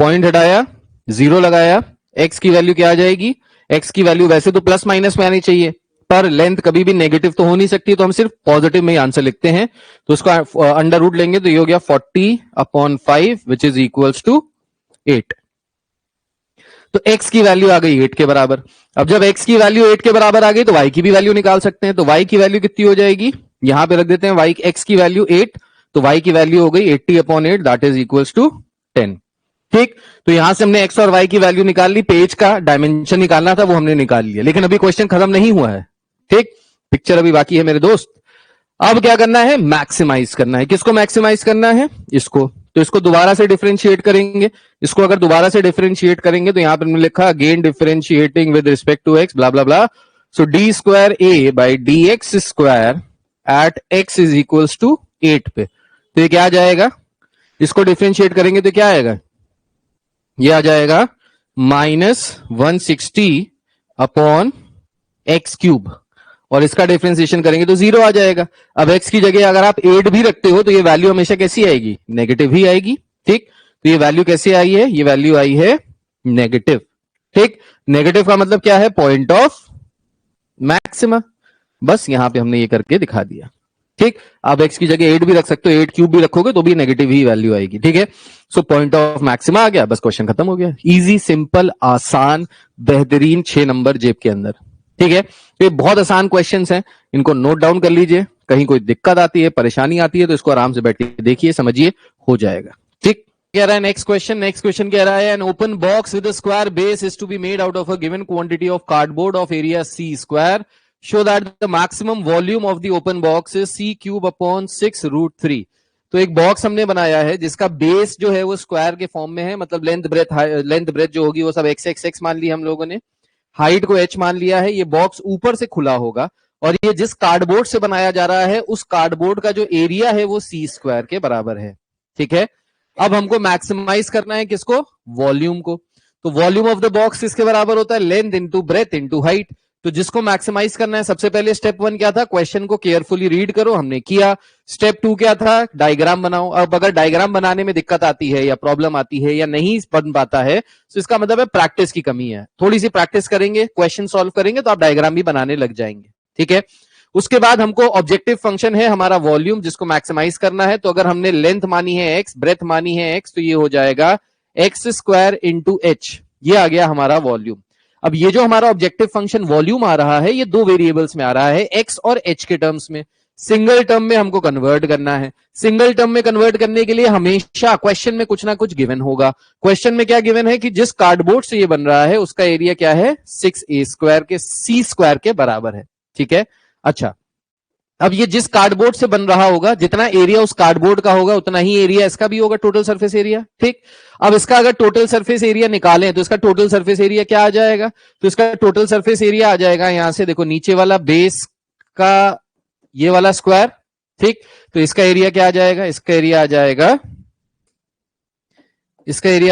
S4: पॉइंट हटाया, जीरो लगाया, एक्स की वैल्यू क्या आ जाएगी? एक्स की वैल्यू वैसे तो प्लस माइनस में आनी चाहिए, पर लेंथ कभी भी नेगेटिव तो हो नहीं सकती, तो हम सिर्फ पॉजिटिव में ही आंसर लिखते हैं। तो उसको अंडर रूट लेंगे तो ये हो गया 40 upon 5 which is equals to 8। तो x की वैल्यू आ गई 8 के बराबर। अब जब x की वैल्यू 8 के बराबर आ गई तो y की भी वैल्यू निकाल सकते हैं। तो y की वैल्यू कितनी हो जाएगी? यहां पे रख देते हैं y, x की वैल्यू 8, तो y की वैल्यू हो गई 80 upon 8 that is equals to 10। ठीक, तो यहां से हमने x और y की वैल्यू निकाल ली, पेज का डायमेंशन निकालना था वो हमने निकाल लिया, लेकिन अभी क्वेश्चन खत्म नहीं हुआ है। ठीक, पिक्चर अभी बाकी है मेरे दोस्त। अब क्या करना है? मैक्सिमाइज करना है। किसको मैक्सिमाइज करना है? इसको। तो इसको दोबारा से डिफरेंशिएट करेंगे। इसको अगर दोबारा से डिफरेंशिएट करेंगे तो यहां पर हमने लिखा again differentiating with respect to X blah blah blah. So D square A by D x square at X is equals to 8 पे। तो ये क्या आ जाएगा? इसको डिफरेंशिएट करेंगे तो क्या आएगा? ये आ जाएगा माइनस 160 अपॉन एक्स क्यूब, और इसका डिफरेंशिएशन करेंगे तो जीरो आ जाएगा। अब x की जगह अगर आप 8 भी रखते हो तो ये वैल्यू हमेशा कैसी आएगी? नेगेटिव ही आएगी। ठीक, तो ये वैल्यू कैसे आई है? ये वैल्यू आई है नेगेटिव। ठीक, नेगेटिव का मतलब क्या है? Point of maxima. बस यहां पे हमने ये करके दिखा दिया। ठीक, आप x की जगह 8 भी रख सकते हो, 8 क्यूब भी रखोगे तो भी नेगेटिव ही वैल्यू आएगी। ठीक है, सो पॉइंट ऑफ मैक्सिमा आ गया, बस क्वेश्चन खत्म हो गया। इजी, सिंपल, आसान, बेहतरीन 6 नंबर जेब के अंदर। ठीक है, ये बहुत आसान क्वेश्चंस हैं, इनको नोट डाउन कर लीजिए। कहीं कोई दिक्कत आती है, परेशानी आती है तो इसको आराम से बैठ के देखिए, समझिए, हो जाएगा। ठीक, कह रहा है नेक्स्ट क्वेश्चन कह रहा है an open box with a square base is to be made out of a given quantity of cardboard of area C square. Show that the maximum volume of the open box is C cube upon 6 root 3। तो एक box हमने बनाया है जिसका base जो है वो square के फॉर्म में है, मतलब लेंथ ब्रेथ जो होगी वो सब एक्स मान ली हम लोगों ने, हाइट को h मान लिया है। ये बॉक्स ऊपर से खुला होगा और ये जिस कार्डबोर्ड से बनाया जा रहा है उस कार्डबोर्ड का जो एरिया है वो सी स्क्वायर के बराबर है। ठीक है, अब हमको मैक्सिमाइज करना है किसको? वॉल्यूम को। तो वॉल्यूम ऑफ द बॉक्स किसके बराबर होता है? Length into breadth into height. तो जिसको मैक्सिमाइज करना है, सबसे पहले स्टेप 1 क्या था? क्वेश्चन को केयरफुली रीड करो, हमने किया। स्टेप 2 क्या था? डायग्राम बनाओ। अब अगर डायग्राम बनाने में दिक्कत आती है या प्रॉब्लम आती है या नहीं बन पाता है तो इसका मतलब है प्रैक्टिस की कमी है। थोड़ी सी प्रैक्टिस करेंगे, क्वेश्चन सॉल्व करेंगे तो आप डायग्राम भी बनाने लग जाएंगे। ठीक है, उसके बाद हमको ऑब्जेक्टिव फंक्शन है हमारा वॉल्यूम, जिसको मैक्सिमाइज करना है। तो अगर हमने लेंथ मानी है एक्स, ब्रेथ मानी है एक्स, तो ये हो जाएगा एक्स स्क्वायर इंटू एच। ये आ गया हमारा वॉल्यूम। अब ये जो हमारा ऑब्जेक्टिव फंक्शन वॉल्यूम आ रहा है ये दो वेरिएबल्स में आ रहा है, एक्स और एच के टर्म्स में। सिंगल टर्म में हमको कन्वर्ट करना है। सिंगल टर्म में कन्वर्ट करने के लिए हमेशा क्वेश्चन में कुछ ना कुछ गिवन होगा। क्वेश्चन में क्या गिवन है कि जिस कार्डबोर्ड से ये बन रहा है उसका एरिया क्या है? 6a स्क्वायर के सी स्क्वायर के बराबर है। ठीक है, अच्छा, अब ये जिस कार्डबोर्ड से बन रहा होगा, जितना एरिया उस कार्डबोर्ड का होगा उतना ही एरिया इसका भी होगा, टोटल सरफेस एरिया। ठीक, अब इसका अगर टोटल सरफेस एरिया निकालें तो इसका टोटल सरफेस एरिया क्या आ जाएगा? तो इसका टोटल सरफेस एरिया आ जाएगा, यहां से देखो, नीचे वाला बेस का ये वाला स्क्वायर। ठीक, तो इसका एरिया क्या आ जाएगा? इसका एरिया आ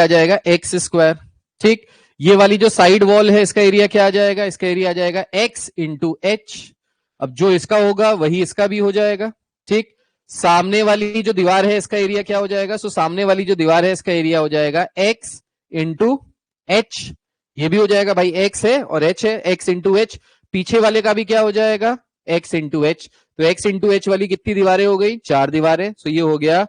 S4: जाएगा एक्स स्क्वायर। ठीक, ये वाली जो साइड वॉल है इसका एरिया क्या आ जाएगा? इसका एरिया आ जाएगा एक्स इंटू एच। अब जो इसका होगा वही इसका भी हो जाएगा। ठीक, सामने वाली जो दीवार है इसका एरिया क्या हो जाएगा? सो सामने वाली जो दीवार है इसका एरिया हो जाएगा एक्स इंटू एच। ये भी हो जाएगा भाई, एक्स है और एच है, एक्स इंटू एच। पीछे वाले का भी क्या हो जाएगा? X into H. तो एक्स इंटू एच वाली कितनी दीवारें हो गई? 4 दीवारें। सो ये हो गया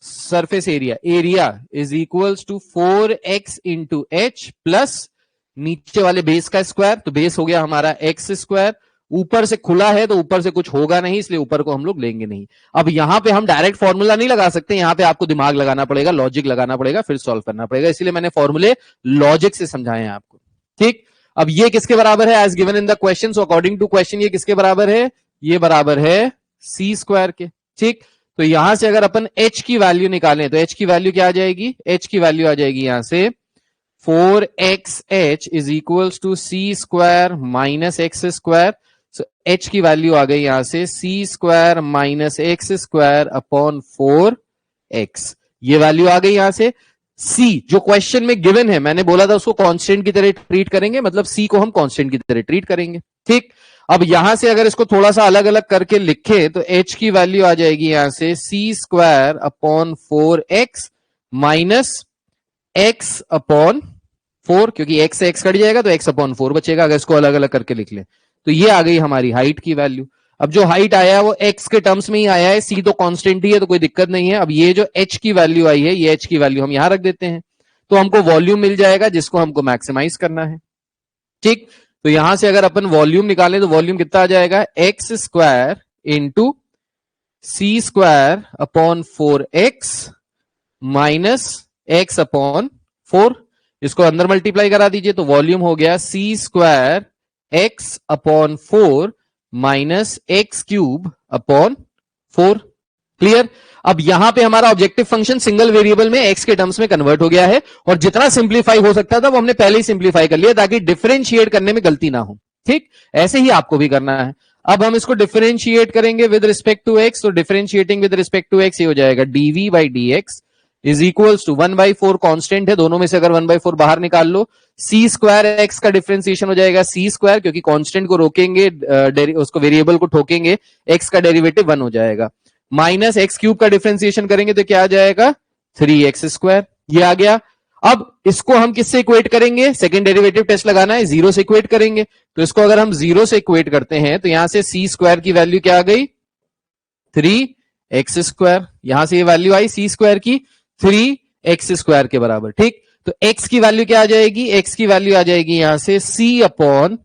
S4: surface area. Area is equals to 4x into H plus नीचे वाले बेस का स्क्वायर, तो बेस हो गया हमारा एक्स स्क्वायर, ऊपर से खुला है तो ऊपर से कुछ होगा नहीं, इसलिए ऊपर को हम लोग लेंगे नहीं। अब यहां पे हम डायरेक्ट फॉर्मूला नहीं लगा सकते, यहां पे आपको दिमाग लगाना पड़ेगा, लॉजिक लगाना पड़ेगा, फिर सॉल्व करना पड़ेगा, इसलिए मैंने फॉर्मूले लॉजिक से समझाए हैं आपको। ठीक, अब ये किसके बराबर है as given in the question, so according to question ये किसके बराबर है, ये बराबर है सी स्क्वायर के। ठीक, तो यहां से अगर अपन h की वैल्यू निकालें तो h की वैल्यू क्या आ जाएगी, h की वैल्यू आ जाएगी यहां से 4xh is equals to c square minus x square. So h की वैल्यू आ गई यहां से c square minus x square upon 4x, ये वैल्यू आ गई यहां से। c जो क्वेश्चन में गिवन है, मैंने बोला था उसको कांस्टेंट की तरह ट्रीट करेंगे, मतलब c को हम कांस्टेंट की तरह ट्रीट करेंगे। ठीक, अब यहां से अगर इसको थोड़ा सा अलग अलग करके लिखे तो h की वैल्यू आ जाएगी यहां से c square upon 4x minus x upon 4, क्योंकि x से x कट जाएगा तो x अपॉन 4 बचेगा अगर इसको अलग अलग करके लिख ले। तो ये आ गई हमारी हाइट की वैल्यू। अब जो हाइट आया है वो x के टर्म्स में ही आया है, c तो कांस्टेंट ही है तो कोई दिक्कत नहीं है। अब ये जो h की वैल्यू आई है, ये h की वैल्यू हम यहां रख देते हैं, तो हमको वॉल्यूम मिल जाएगा जिसको हमको मैक्सिमाइज करना है। ठीक, तो यहां से अगर अपन वॉल्यूम निकालें तो वॉल्यूम कितना आ जाएगा, x square into c square upon 4x minus x upon 4, इसको अंदर मल्टीप्लाई करा दीजिए तो वॉल्यूम हो गया c square x upon 4 minus x cube upon 4। Clear, अब यहां पे हमारा ऑब्जेक्टिव फंक्शन सिंगल वेरिएबल में x के टर्म्स में कन्वर्ट हो गया है, और जितना सिंप्लीफाई हो सकता था वो हमने पहले ही सिंप्लीफाई कर लिया ताकि डिफरेंशिएट करने में गलती ना हो। ठीक, ऐसे ही आपको भी करना है। अब हम इसको डिफरेंशिएट करेंगे विद रिस्पेक्ट टू x, तो differentiating with respect to x ये हो जाएगा dv by dx is equals to 1/4 constant है, दोनों में से अगर 1/4 बाहर निकाल लो, सी स्क्वायर एक्स का डिफरेंशिएशन हो जाएगा सी स्क्वायर, क्योंकि कांस्टेंट को रोकेंगे, उसको वेरिएबल को ठोकेंगे, एक्स का डेरिवेटिव 1 हो जाएगा, माइनस एक्स क्यूब का डिफरेंशिएशन करेंगे तो क्या आ जाएगा 3x स्क्वायर, ये आ गया। अब इसको हम किससे इक्वेट करेंगे, सेकंड डेरिवेटिव टेस्ट लगाना है, 0 से इक्वेट करेंगे, तो इसको अगर हम 0 से इक्वेट करते हैं तो यहां से सी स्क्वायर की वैल्यू क्या आ गई 3x स्क्वायर, यहां से ये वैल्यू आई सी स्क्वायर की 3x स्क्वायर के बराबर। ठीक, तो x की वैल्यू क्या आ जाएगी, x की वैल्यू आ जाएगी यहां से c upon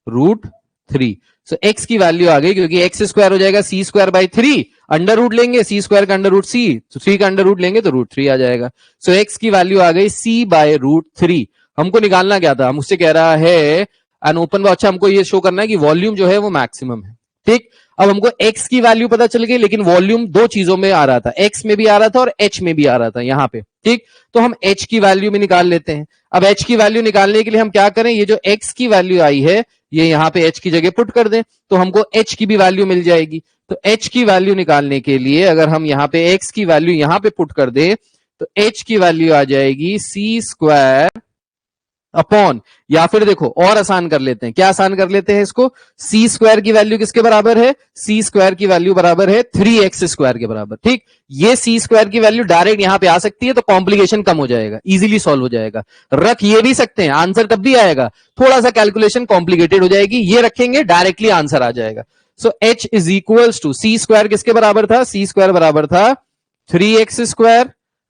S4: root 3। So x की वैल्यू आ गई, क्योंकि x स्क्वायर हो जाएगा c square by 3, under root लेंगे c स्क्वायर का अंडर रूट c, तो 3 का अंडर रूट लेंगे तो रूट 3 आ जाएगा। सो x की वैल्यू आ गई c बाय रूट 3। हमको निकालना क्या था, मुझसे कह रहा है एन ओपन, अच्छा हमको ये शो करना है कि वॉल्यूम जो है वो मैक्सिमम है। ठीक, अब हमको x की वैल्यू पता चल गई, लेकिन वॉल्यूम दो चीजों में आ रहा था, x में भी आ रहा था और h में भी आ रहा था यहां पे। ठीक, तो हम h की वैल्यू में निकाल लेते हैं। अब h की वैल्यू निकालने के लिए हम क्या करें, ये जो x की वैल्यू आई है ये यहां पे h की जगह पुट कर दें तो हमको h की भी वैल्यू मिल जाएगी। तो h की वैल्यू निकालने के लिए अगर हम यहां पे x की वैल्यू यहां पे पुट कर दें तो h की वैल्यू आ जाएगी सी स्क्वायर अपॉन, या फिर देखो और आसान कर लेते हैं, क्या आसान कर लेते हैं इसको, सी स्क्वायर की वैल्यू किसके बराबर है, सी स्क्वायर की वैल्यू बराबर है 3x स्क्वायर के बराबर। ठीक, ये सी स्क्वायर की वैल्यू डायरेक्ट यहां पे आ सकती है तो कॉम्प्लिकेशन कम हो जाएगा, इजीली सॉल्व हो जाएगा। रख ये भी सकते हैं, आंसर तब भी आएगा, थोड़ा सा कैलकुलेशन कॉम्प्लिकेटेड हो जाएगी, ये रखेंगे डायरेक्टली आंसर आ जाएगा। So h is equals to c square किसके बराबर था, सी स्क्वायर बराबर था 3x square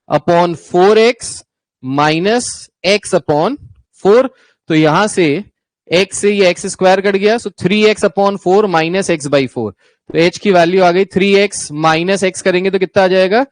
S4: upon 4x minus x upon 4। तो यहां से x से ये x स्क्वायर कट गया, सो 3x upon 4 minus x by 4, तो h की वैल्यू आ गई 3x माइनस x करेंगे तो कितना आ जाएगा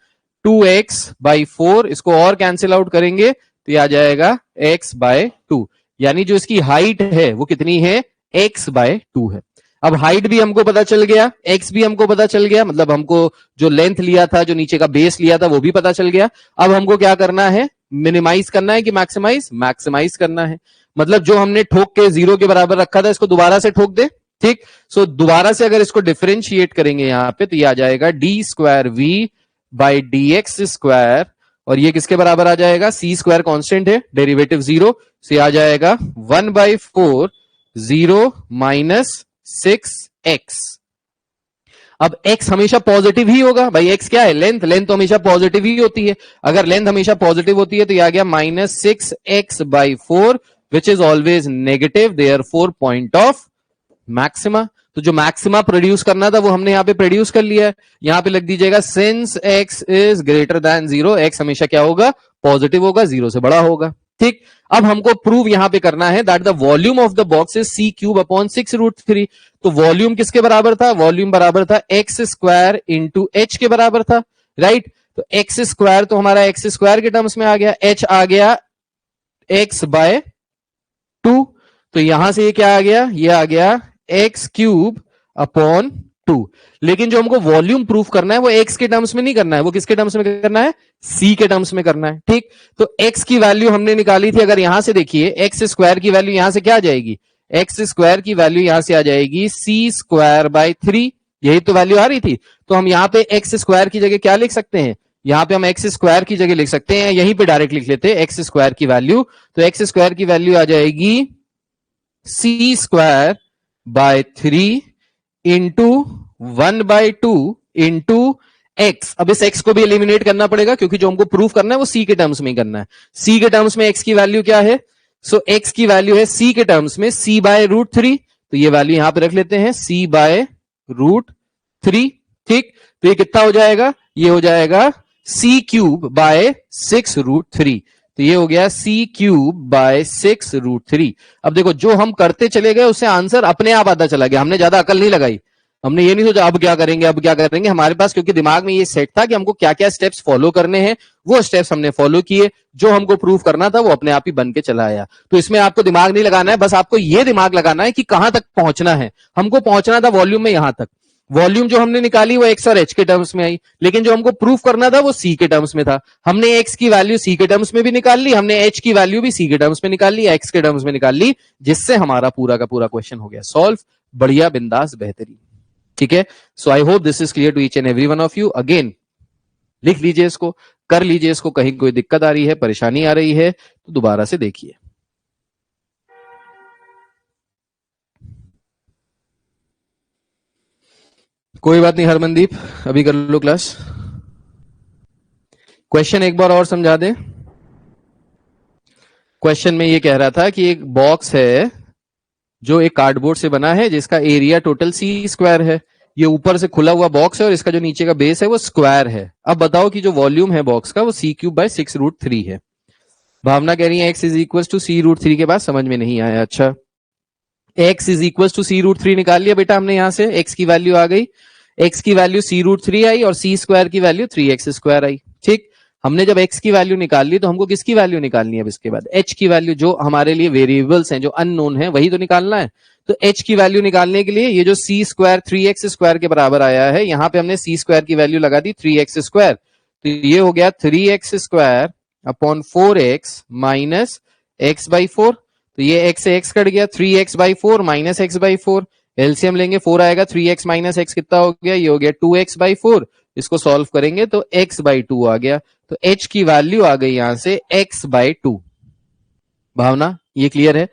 S4: 2x बाई 4, इसको और कैंसिल आउट करेंगे तो ये आ जाएगा x बाय 2, यानी जो इसकी हाइट है वो कितनी है x बाय 2 है। अब हाइट भी हमको पता चल गया, x भी हमको पता चल गया, मतलब हमको जो लेंथ लिया था, जो नीचे का बेस लिया था वो भी पता चल गया। अब हमको क्या करना है, मिनिमाइज करना है कि मैक्सिमाइज, मैक्सिमाइज करना है, मतलब जो हमने ठोक के 0 के बराबर रखा था इसको दोबारा से ठोक दे। ठीक, सो दोबारा से अगर इसको डिफरेंशिएट करेंगे यहां पे तो ये आ जाएगा d square we by D x square, और ये किसके बराबर आ जाएगा, सी स्क्वायर कॉन्स्टेंट है, डेरिवेटिव 0 से आ जाएगा 1/4 0 माइनस 6x। अब x हमेशा पॉजिटिव ही होगा भाई, x क्या है लेंथ, लेंथ तो हमेशा पॉजिटिव ही होती है, अगर लेंथ हमेशा पॉजिटिव होती है तो ये आ गया minus 6x by 4 which is always negative, therefore point of maxima. तो जो मैक्सिमा प्रोड्यूस करना था वो हमने यहां पे प्रोड्यूस कर लिया है, यहां पे लिख दीजिएगा since x is greater than 0, x हमेशा क्या होगा पॉजिटिव होगा, 0 से बड़ा होगा। ठीक, अब हमको प्रूव यहां पे करना है that the volume of the box is C cube upon 6√3। तो वॉल्यूम किसके बराबर था? वॉल्यूम बराबर था एक्स स्क्वायर इंटू एच के बराबर था, राइट। तो एक्स स्क्वायर तो हमारा एक्स स्क्वायर के टर्म्स में आ गया, एच आ गया एक्स बाय 2। तो यहां से ये क्या आ गया? ये आ गया एक्स क्यूब अपॉन 2। लेकिन जो हमको वॉल्यूम प्रूफ करना है वो एक्स के टर्म्स में नहीं करना है, वो किसके टर्म्स में करना है? सी के टर्म्स में करना है, ठीक। तो एक्स की वैल्यू हमने निकाली थी, अगर यहां से देखिए एक्स स्क्वायर की वैल्यू यहां से क्या आ जाएगी? एक्स स्क्वायर की वैल्यू यहां से आ जाएगी सी स्क्वायर बाय 3, यही तो वैल्यू आ रही थी। तो हम यहां पे एक्स स्क्वायर की जगह क्या लिख सकते हैं? यहां पे हम एक्स स्क्वायर की जगह लिख सकते हैं, यहीं पे डायरेक्ट लिख लेते हैं एक्स स्क्वायर की वैल्यू। तो एक्स स्क्वायर की वैल्यू आ जाएगी c square by 3 into 1/2 into x. अब इस एक्स को भी एलिमिनेट करना पड़ेगा क्योंकि जो हमको प्रूफ करना है वो सी के टर्म्स में ही करना है। सी के टर्म्स में एक्स की वैल्यू क्या है? सो एक्स की वैल्यू है सी के टर्म्स में सी बाय √3। तो ये वैल्यू यहां पे रख लेते हैं सी बाय √3, ठीक। तो ये कितना हो जाएगा? ये हो जाएगा सी क्यूब बाय 6√3। तो ये हो गया सी क्यूब बाय 6√3। अब देखो जो हम करते चले गए उससे आंसर अपने आप आता चला गया, हमने ज्यादा अकल नहीं लगाई, हमने ये नहीं सोचा अब क्या करेंगे अब क्या करेंगे। हमारे पास क्योंकि दिमाग में ये सेट था कि हमको क्या क्या स्टेप्स फॉलो करने हैं, वो स्टेप्स हमने फॉलो किए, जो हमको प्रूफ करना था वो अपने आप ही बन के चला आया। तो इसमें आपको दिमाग नहीं लगाना है, बस आपको ये दिमाग लगाना है कि कहां तक पहुंचना है। हमको पहुंचना था वॉल्यूम में यहां तक, वॉल्यूम जो हमने निकाली वो एक्स और एच के टर्म्स में आई, लेकिन जो हमको प्रूफ करना था वो सी के टर्म्स में था। हमने एक्स की वैल्यू सी के टर्म्स में भी निकाल ली, हमने एच की वैल्यू भी सी के टर्म्स में निकाल ली, एक्स के टर्म्स में निकाल ली, जिससे हमारा पूरा का पूरा क्वेश्चन हो गया सॉल्व। बढ़िया, बिंदास, बेहतरीन, ठीक है। So I hope this is clear to each and every one of you. Again लिख लीजिए इसको, कर लीजिए इसको, कहीं कोई दिक्कत आ रही है, परेशानी आ रही है तो दोबारा से देखिए। कोई बात नहीं हरमनदीप, अभी कर लो क्लास। क्वेश्चन एक बार और समझा दे। क्वेश्चन में ये कह रहा था कि एक बॉक्स है जो एक कार्डबोर्ड से बना है जिसका एरिया टोटल सी स्क्वायर है। ये ऊपर से खुला हुआ बॉक्स है और इसका जो नीचे का बेस है वो स्क्वायर है। अब बताओ कि जो वॉल्यूम है बॉक्स का वो सी क्यूब बाय 6√3 है। भावना कह रही है एक्स इज इक्वल टू सी√3 के बाद समझ में नहीं आया। अच्छा, एक्स इज इक्वल टू सी√3 निकाल लिया बेटा हमने, यहां से एक्स की वैल्यू आ गई, एक्स की वैल्यू सी√3 आई और सी स्क्वायर की वैल्यू 3x² आई, ठीक। हमने जब x की वैल्यू निकाल ली तो हमको किसकी वैल्यू निकालनी है? अब इसके बाद h की वैल्यू, जो हमारे लिए वेरिएबल्स हैं, जो अननोन है, वही तो निकालना है। तो h की वैल्यू निकालने के लिए ये जो सी स्क्वायर 3x² के बराबर आया है, यहां पे हमने सी स्क्वायर की वैल्यू लगा दी 3x²। तो ये हो गया 3x² upon 4x minus x/4। तो ये x से x कट गया, 3x/4 माइनस x/4। एलसीएम लेंगे 4 आएगा, 3x माइनस x कितना हो गया? ये हो गया 2x/4। इसको सॉल्व करेंगे तो x/2 आ गया। तो h की वैल्यू आ गई यहां से x/2। भावना ये क्लियर है?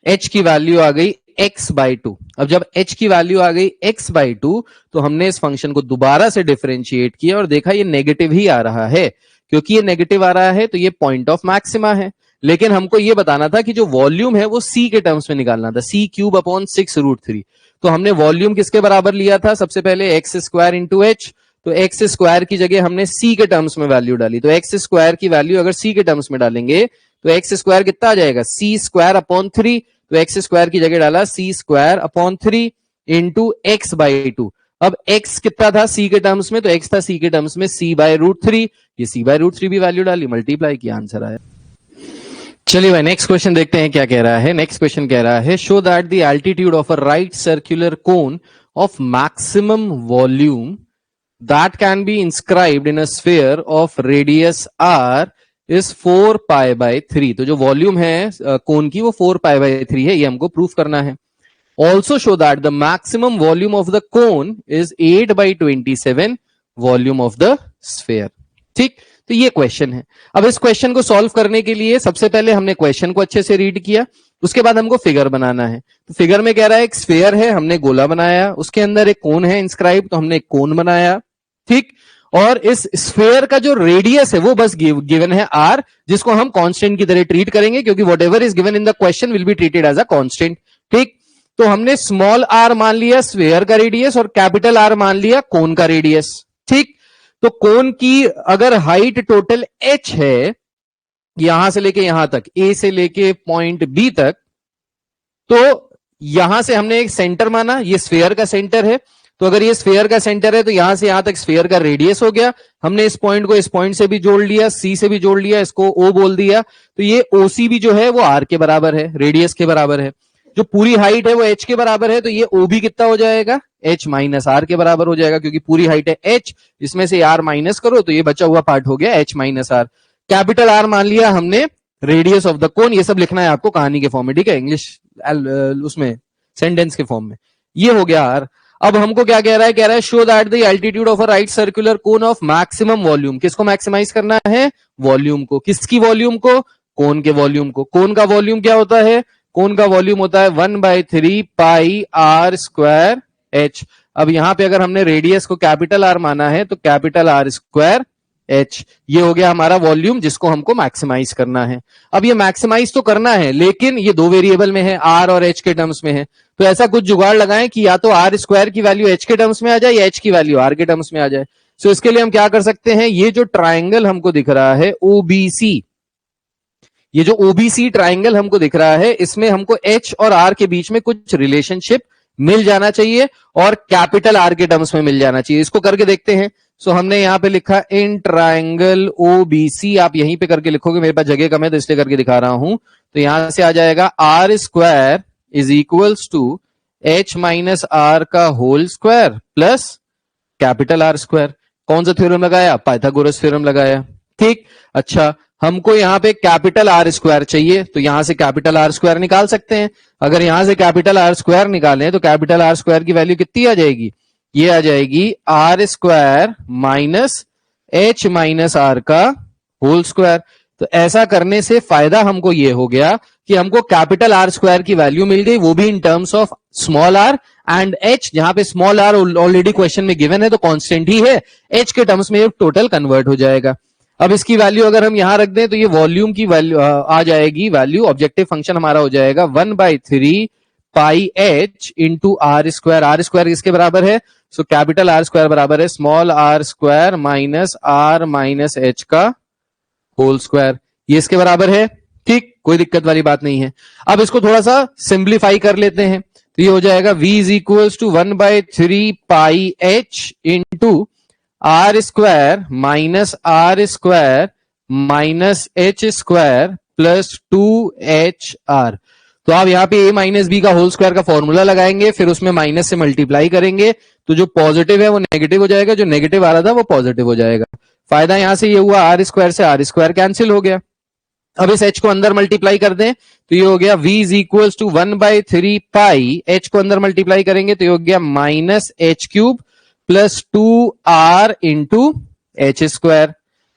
S4: h की वैल्यू आ गई x/2। अब जब h की वैल्यू आ गई x/2 तो हमने इस फंक्शन को दोबारा से डिफरेंशिएट किया और देखा ये नेगेटिव ही आ रहा है। क्योंकि ये नेगेटिव आ रहा है तो ये पॉइंट ऑफ मैक्सिमा है। लेकिन हमको ये बताना था कि जो वॉल्यूम है वो c के टर्म्स में निकालना था, सी क्यूब अपॉन 6√3। तो हमने वॉल्यूम किसके बराबर लिया था? सबसे पहले एक्स स्क्वायर इंटू एच। तो एक्स स्क्वायर की जगह हमने सी के टर्म्स में वैल्यू डाली। तो एक्स स्क्वायर की वैल्यू अगर सी के टर्म्स में डालेंगे तो एक्स स्क्वायर कितना आ जाएगा? C square upon 3। तो एक्स स्क्वायर की जगह डाला सी स्क्वायर अपॉन 3 इंटू x/2। अब x कितना था सी के टर्म्स में? तो x था सी के टर्म्स में c/√3। ये c/√3 भी वैल्यू डाली, मल्टीप्लाई किया, आंसर आया। चलिए भाई नेक्स्ट क्वेश्चन देखते हैं क्या कह रहा है। नेक्स्ट क्वेश्चन कह रहा है show that the altitude of a right circular cone of maximum volume that can be inscribed in a sphere of radius r is 4π/3। तो जो वॉल्यूम है कोन की वो 4π/3 है, ये हमको प्रूफ करना है। Also show that the maximum volume of the cone is 8/27 volume of the sphere, ठीक। तो ये क्वेश्चन है। अब इस क्वेश्चन को सॉल्व करने के लिए सबसे पहले हमने क्वेश्चन को अच्छे से रीड किया, उसके बाद हमको फिगर बनाना है। तो फिगर में कह रहा है एक स्फेयर है, हमने गोला बनाया, उसके अंदर एक कोन है इंस्क्राइब, तो हमने एक कोन बनाया, ठीक। और इस स्फेयर का जो रेडियस है वो बस गिवन है r, जिसको हम कांस्टेंट की तरह ट्रीट करेंगे क्योंकि whatever is given in the question will be treated as a constant, ठीक। तो हमने स्मॉल r मान लिया स्फेयर का रेडियस और कैपिटल R मान लिया कोन का रेडियस, ठीक। तो कोन की अगर हाइट टोटल h है यहां से लेके यहां तक, ए से लेके पॉइंट बी तक, तो यहां से हमने एक सेंटर माना, ये स्फीयर का सेंटर है। तो अगर ये स्फीयर का सेंटर है तो यहां से यहां तक स्फीयर का रेडियस हो गया। हमने इस पॉइंट को इस पॉइंट से भी जोड़ लिया, सी से भी जोड़ लिया, इसको ओ बोल दिया। तो ये ओसी भी जो है वो आर के बराबर है, रेडियस के बराबर है। जो पूरी हाइट है वो एच के बराबर है, तो ये ओ भी कितना हो जाएगा, एच माइनस आर के बराबर हो जाएगा, क्योंकि पूरी हाइट है एच, इसमें से आर माइनस करो तो ये बचा हुआ पार्ट हो गया h minus r. Capital r मान लिया हमने, रेडियस ऑफ द कोन, ये सब लिखना है आपको कहानी के फॉर्म में, ठीक है, इंग्लिश उसमें सेंटेंस के फॉर्म में। ये हो गया आर। अब हमको क्या कह रहा है show that the altitude of a right circular cone of maximum volume. किसको मैक्सिमाइज करना है, वॉल्यूम को। किसकी वॉल्यूम को, कोन के वॉल्यूम को। कोन का वॉल्यूम क्या होता है, कोन का वॉल्यूम होता है 1/3 पाई आर स्क्वायर एच। अब यहां पे अगर हमने रेडियस को कैपिटल आर माना है तो कैपिटल आर स्क्वायर एच, ये हो गया हमारा वॉल्यूम जिसको हमको मैक्सिमाइज करना है। अब ये मैक्सिमाइज तो करना है, लेकिन ये दो वेरिएबल में है, आर और एच के टर्म्स में है। तो ऐसा कुछ जुगाड़ लगाएं कि या तो आर स्क्वायर की वैल्यू एच के टर्म्स में आ जाए या एच की वैल्यू आर के टर्म्स में आ जाए। सो इसके लिए हम क्या कर सकते हैं, ये जो ट्राइंगल हमको दिख रहा है ओबीसी, ये जो ओबीसी ट्राइंगल हमको दिख रहा है, इसमें हमको एच और आर के बीच में कुछ रिलेशनशिप मिल जाना चाहिए और कैपिटल आर के टर्म्स में मिल जाना चाहिए। इसको करके देखते हैं। सो हमने यहां पे लिखा इन ट्राइंगल ओबीसी, आप यहीं पे करके लिखोगे, मेरे पास जगह कम है तो इसलिए करके दिखा रहा हूं। तो यहां से आ जाएगा r square is equals to h minus r का whole square plus capital r square. कौन सा थ्योरम लगाया, पाइथागोरस थ्योरम लगाया, ठीक। अच्छा, हमको यहां पे कैपिटल आर स्क्वायर चाहिए, तो यहां से कैपिटल आर स्क्वायर निकाल सकते हैं। अगर यहां से कैपिटल आर स्क्वायर निकालें तो कैपिटल आर स्क्वायर की वैल्यू कितनी आ जाएगी, ये आ जाएगी r square minus h minus r का होल स्क्वायर। तो ऐसा करने से फायदा हमको ये हो गया कि हमको कैपिटल आर स्क्वायर की वैल्यू मिल गई, वो भी in terms of small r and h, जहां पे स्मॉल आर ऑलरेडी क्वेश्चन में गिवन है तो कांस्टेंट ही है, एच के टर्म्स में ये टोटल कन्वर्ट हो जाएगा। अब इसकी वैल्यू अगर हम यहां रख दें तो ये वॉल्यूम की वैल्यू आ जाएगी, वैल्यू ऑब्जेक्टिव फंक्शन हमारा हो जाएगा 1/3 pi h into are square. R square इसके बराबर है, सो कैपिटल आर स्क्वायर बराबर है small r square minus r minus h का होल स्क्वायर। ये इसके बराबर है, ठीक, कोई दिक्कत वाली बात नहीं है। अब इसको थोड़ा सा सिंप्लीफाई कर लेते हैं, तो ये हो जाएगा v is equals to 1/3 pi h into are square minus h square plus 2HR। तो आप यहाँ पे a माइनस बी का होल स्क्वायर का फॉर्मूला लगाएंगे, फिर उसमें माइनस से मल्टीप्लाई करेंगे, तो जो पॉजिटिव है वो नेगेटिव हो जाएगा, जो नेगेटिव आ रहा था वो पॉजिटिव हो जाएगा। फायदा यहां से ये हुआ, आर स्क्वायर से आर स्क्वायर कैंसिल हो गया। अब इस h को अंदर मल्टीप्लाई कर दें तो ये हो गया v is equals to 1/3 pi, h को अंदर मल्टीप्लाई करेंगे तो ये हो गया minus h cube plus 2r into h square,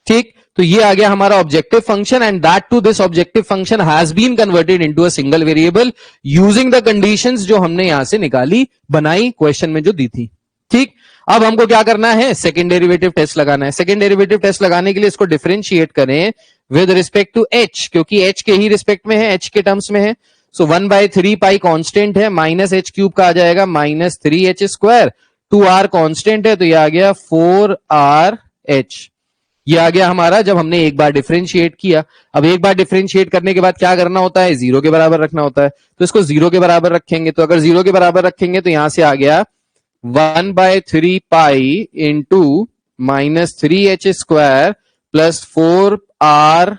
S4: ठीक। तो ये आ गया हमारा objective function and that to this objective function has been converted into a single variable using the conditions जो हमने यहां से निकाली, बनाई क्वेश्चन में जो दी थी, ठीक। अब हमको क्या करना है, सेकंड डेरिवेटिव टेस्ट लगाना है। सेकंड डेरिवेटिव टेस्ट लगाने के लिए इसको डिफरेंशिएट करें विद रिस्पेक्ट टू h, क्योंकि h के ही रिस्पेक्ट में है, h के टर्म्स में है। सो 1/3 पाई कांस्टेंट है, माइनस एच क्यूब का आ जाएगा minus 3h square, 2r constant है तो ये आ गया 4rh। ये आ गया हमारा जब हमने एक बार डिफरेंशिएट किया। अब एक बार डिफरेंशिएट करने के बाद क्या करना होता है, जीरो के बराबर रखना होता है, तो इसको जीरो के बराबर रखेंगे। तो अगर जीरो के बराबर रखेंगे तो यहां से आ गया 1/3 pi into minus 3h square plus 4rh,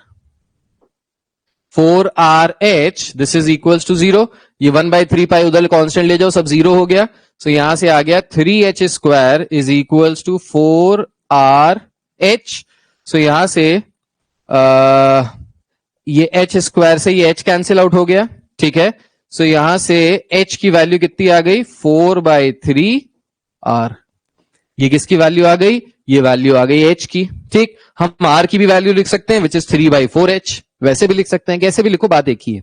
S4: this is equals to zero. ये 1/3 पाई उधर कांस्टेंट ले जाओ, सब जीरो हो गया। सो यहां से आ गया 3h square is equals to 4rh। So यहां से ये h स्क्वायर से ये h कैंसिल आउट हो गया, ठीक है। सो यहां से h की वैल्यू कितनी आ गई, 4/3r। ये किसकी वैल्यू आ गई, ये वैल्यू आ गई h की, ठीक। हम r की भी वैल्यू लिख सकते हैं विच इज 3/4h, वैसे भी लिख सकते हैं, कैसे भी लिखो, बात एक ही है।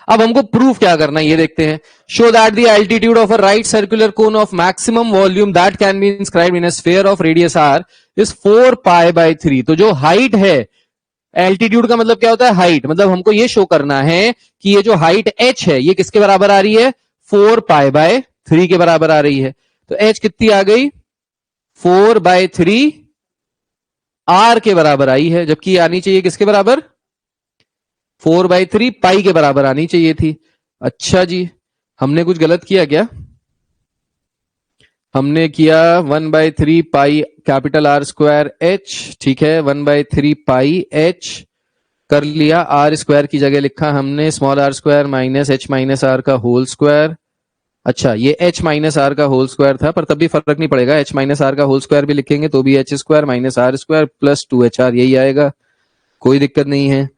S4: अब हमको प्रूफ क्या करना है ये देखते हैं। Show that the altitude of a right circular cone of maximum volume that can be inscribed in a sphere of radius r is 4π/3। तो जो हाइट है, एल्टीट्यूड का मतलब क्या होता है, हाइट, मतलब हमको ये शो करना है कि ये जो हाइट h है ये किसके बराबर आ रही है, 4π/3 के बराबर आ रही है। तो h कितनी आ गई, 4/3 r के बराबर आई है, जबकि आनी चाहिए किसके बराबर, 4/3 पाई के बराबर आनी चाहिए थी। अच्छा जी, हमने कुछ गलत किया क्या? हमने किया 1/3 pi capital r square H, ठीक है, 1/3 पाई एच कर लिया, आर स्क्वायर की जगह लिखा हमने small r square minus h minus r का होल स्क्वायर। अच्छा, ये एच माइनस आर का होल स्क्वायर था, पर तब भी फर्क नहीं पड़ेगा, एच माइनस आर का होल स्क्वायर भी लिखेंगे तो भी h square minus r square plus 2HR यही आएगा, कोई दिक्कत नहीं है।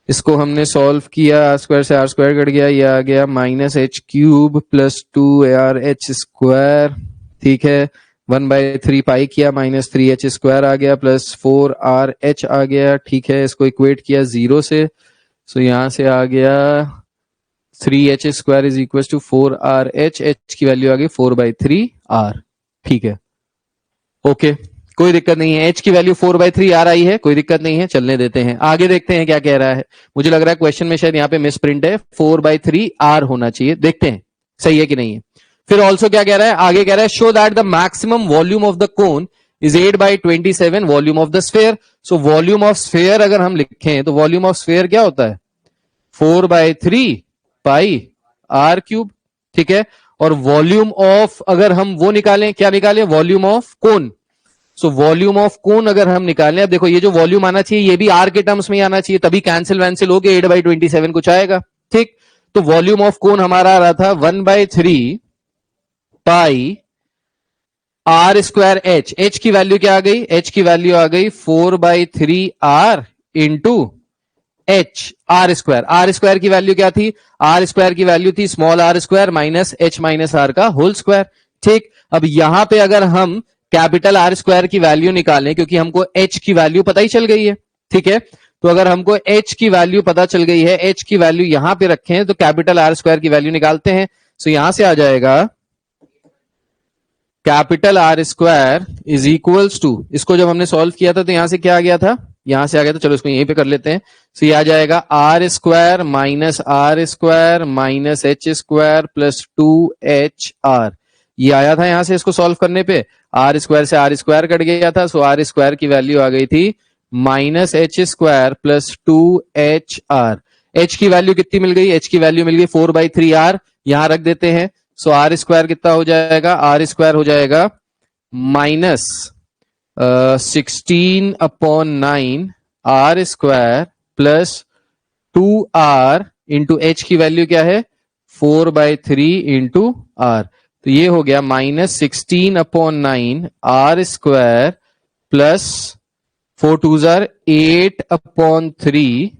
S4: इसको हमने सॉल्व किया, आर स्क्वायर से आर स्क्वायर कट गया, ये आ गया minus h cube plus 2AR H square, ठीक है, 1/3 पाई किया माइनस 3H स्क्वायर आ गया प्लस 4RH आ गया, ठीक है, इसको इक्वेट किया 0 से, सो यहां से आ गया 3H square is equal to 4RH, H की वैल्यू आ गई 4/3R, ठीक है, ओके, कोई दिक्कत नहीं है, H की वैल्यू 4/3R आई है, कोई दिक्कत नहीं है, चलने देते हैं, आगे देखते हैं क्या कह रहा है। मुझे लग रहा है क्वेश्चन में शायद यहाँ पे मिस प्रिंट है, 4/3R होना चाहिए, देखते हैं सही है कि नहीं है। फिर ऑल्सो क्या कह रहा है, आगे कह रहा है show that the maximum volume of the cone is 8/27 volume of the sphere. So volume of sphere अगर हम लिखें तो वॉल्यूम ऑफ स्फेयर क्या होता है, 4/3 पाई आर क्यूब, ठीक है, और वॉल्यूम ऑफ अगर हम वो निकालें, क्या निकालें, volume of cone. So volume of कोन अगर हम निकालें, अब देखो ये जो वॉल्यूम आना चाहिए ये भी आर के टर्म्स में आना चाहिए, तभी कैंसिल वैंसिल हो गए 8/27 कुछ आएगा, ठीक। तो वॉल्यूम ऑफ कोन हमारा आ रहा था 1/3 pi are square h, h की वैल्यू क्या आ गई, एच की वैल्यू आ गई 4/3R into h r square की वैल्यू क्या थी, आर स्क्वायर की वैल्यू थी small r square minus h minus r का होल स्क्वायर, ठीक। अब यहां पे अगर हम कैपिटल आर स्क्वायर की वैल्यू निकालें, क्योंकि हमको एच की वैल्यू पता ही चल गई है, ठीक है, तो अगर हमको एच की वैल्यू पता चल गई है, एच की वैल्यू यहां पे रखें तो कैपिटल आर स्क्वायर की वैल्यू निकालते हैं। सो यहां से आ जाएगा capital r square is equals to, इसको जब हमने सॉल्व किया था तो यहां से क्या आ गया था, यहां से आ गया था, चलो इसको यहीं पे कर लेते हैं। सो ये आ जाएगा r square minus h square plus 2HR, ये आया था यहां से, इसको सॉल्व करने पे आर स्क्वायर से आर स्क्वायर कट गया था, सो आर स्क्वायर की वैल्यू आ गई थी minus h square plus 2HR। H की वैल्यू कितनी मिल गई, एच की वैल्यू मिल गई 4/3R, यहां रख देते हैं। सो आर स्क्वायर कितना हो जाएगा, आर स्क्वायर हो जाएगा minus 16/9 r square plus 2R into h की वैल्यू क्या है 4/3 इंटू आर, तो ये हो गया minus 16/9 r square plus 4 2 8/3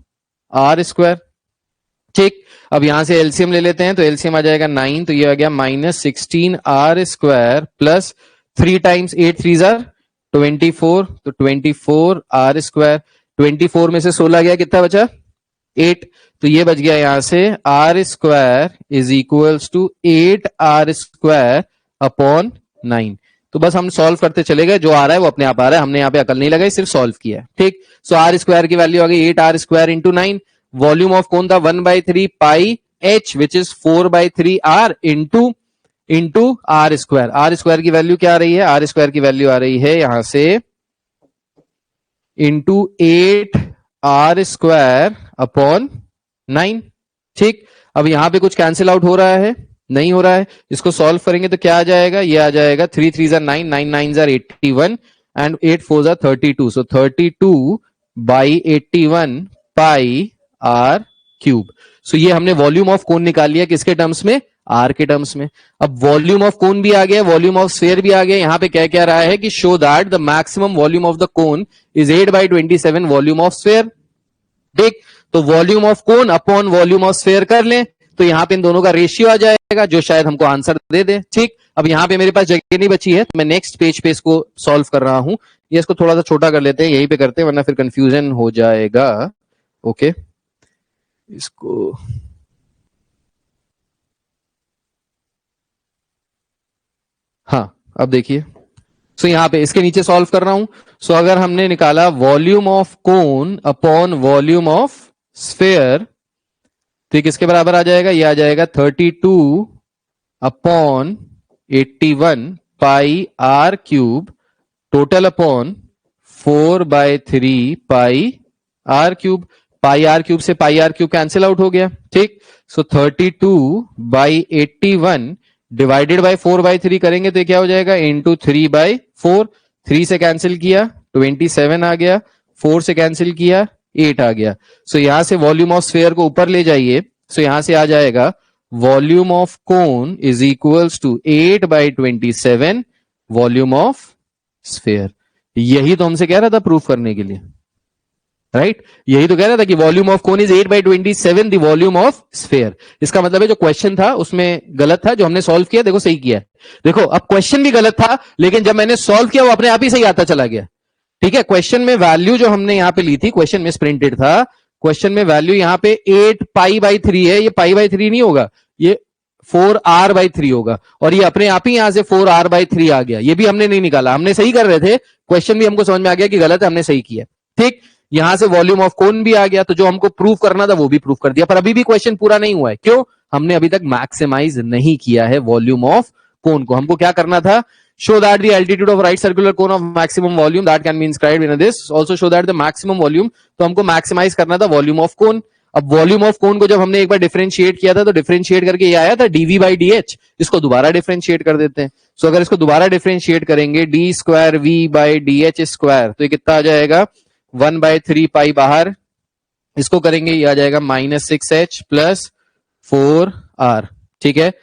S4: r square, ठीक। अब यहां से एलसीएम ले लेते हैं, तो एलसीएम आ जाएगा 9, तो ये आ गया minus 16R square plus 3 times 8 3 24, तो 24R स्क्वायर, 24 में से 16 गया, कितना बचा 8, तो ये बच गया यहां से r square is equals to 8R square upon 9। तो बस हम सॉल्व करते चले गए, जो आ रहा है वो अपने आप आ रहा है, हमने यहाँ पे अकल नहीं लगाई, सिर्फ सॉल्व किया है, ठीक। सो आर स्क्वायर की वैल्यू आ गई 8R square into 9, volume of कौन था 1/3 pi h which is 4/3R into are square की वैल्यू क्या आ रही है, आर स्क्वायर की वैल्यू आ रही है यहां से इंटू 8R स्क्वायर अपॉन 9, ठीक। अब यहां पे कुछ कैंसिल आउट हो रहा है, नहीं हो रहा है, इसको सॉल्व करेंगे तो क्या आ जाएगा, ये आ जाएगा 3 3 9 9 9 81 and 8 4 32, so 32/81 pi r cube. So ये हमने वॉल्यूम ऑफ कोन निकाल लिया, किसके टर्म्स में, आर के टर्म्स में। अब वॉल्यूम ऑफ कोन भी आ गया, वॉल्यूम ऑफ स्फीयर भी आ गया, यहां पे क्या रहा है कि show that the maximum volume of the cone is 8/27 volume of sphere, ठीक। तो volume of cone upon volume of sphere कर लें तो यहां पे इन दोनों का रेशियो आ जाएगा, जो शायद हमको आंसर दे दे, ठीक। अब यहां पे मेरे पास जगह नहीं बची है, तो मैं नेक्स्ट पेज पे इसको सॉल्व कर रहा हूं, ये इसको थोड़ा सा छोटा कर लेते हैं, यहीं पे करते हैं वरना फिर कंफ्यूजन हो जाएगा, ओके। इसको हाँ, अब देखिए, सो यहां पे इसके नीचे सॉल्व कर रहा हूं। सो अगर हमने निकाला volume of cone upon volume of sphere, तो किसके बराबर आ जाएगा, ये आ जाएगा 32/81 pi r cube total upon 4/3 pi r cube. Pi r cube से pi r cube cancel out हो गया, ठीक। सो 32/81 डिवाइडेड बाय 4/3 करेंगे तो क्या हो जाएगा, इंटू 3/4। 3 से कैंसिल किया 27 आ गया, 4 से कैंसिल किया 8 आ गया। सो यहां से वॉल्यूम ऑफ स्फीयर को ऊपर ले जाइए, सो यहां से आ जाएगा volume of cone is equals to 8/27 volume of sphere. यही तो हमसे कह रहा था प्रूफ करने के लिए, राइट यही तो कह रहा था कि volume of cone is 8/27 the volume of sphere. इसका मतलब है जो क्वेश्चन था उसमें गलत था, जो हमने सॉल्व किया देखो सही किया। देखो अब क्वेश्चन भी गलत था, लेकिन जब मैंने सॉल्व किया वो अपने आप ही सही आता चला गया, ठीक है। क्वेश्चन में वैल्यू जो हमने यहां पे ली थी, क्वेश्चन में प्रिंटेड था, क्वेश्चन में वैल्यू यहां पे 8π/3 है, ये π/3 नहीं होगा, ये 4r/3 होगा, और ये अपने आप ही यहां से 4r/3 आ गया। ये भी हमने नहीं निकाला, हमने सही कर रहे थे, क्वेश्चन भी हमको समझ में आ गया कि गलत है, हमने सही किया, ठीक। यहां से वॉल्यूम ऑफ कोन भी आ गया, तो जो हमको प्रूफ करना था वो भी प्रूफ कर दिया, पर अभी भी क्वेश्चन पूरा नहीं हुआ है। क्यों? हमने अभी तक मैक्सिमाइज नहीं किया है वॉल्यूम ऑफ कोन को। हमको क्या करना था, show that the altitude of right circular cone of maximum volume that can be inscribed in this, also show that the maximum volume, तो हमको मैक्सिमाइज करना था वॉल्यूम ऑफ कोन। अब वॉल्यूम ऑफ कोन को जब हमने एक बार डिफरेंशिएट किया था तो डिफरेंशिएट करके ये आया था dv/dh, इसको दोबारा डिफरेंशिएट कर देते हैं। सो अगर इसको दोबारा डिफरेंशिएट करेंगे d²v/dh स्क्वायर, तो ये कितना आ जाएगा 1/3 बाहर, इसको करेंगे ये आ जाएगा -6h + 4r, ठीक है,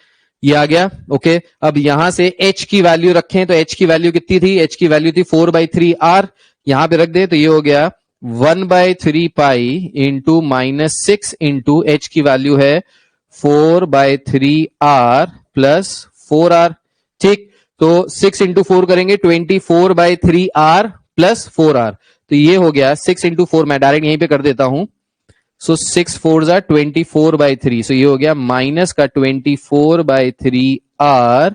S4: ये आ गया, ओके। अब यहां से h की वैल्यू रखें तो h की वैल्यू कितनी थी, h की वैल्यू थी 4/3r, यहां पे रख दे तो ये हो गया 1/3 इंटू -6 इंटू h की वैल्यू है 4/3r + 4r, ठीक। तो 6 इंटू 4 करेंगे 24/3r + 4r, तो ये हो गया 6 इंटू 4, मैं डायरेक्ट यहीं पे कर देता हूं। सो 6 4 24/3, सो ये हो गया माइनस का 24/3r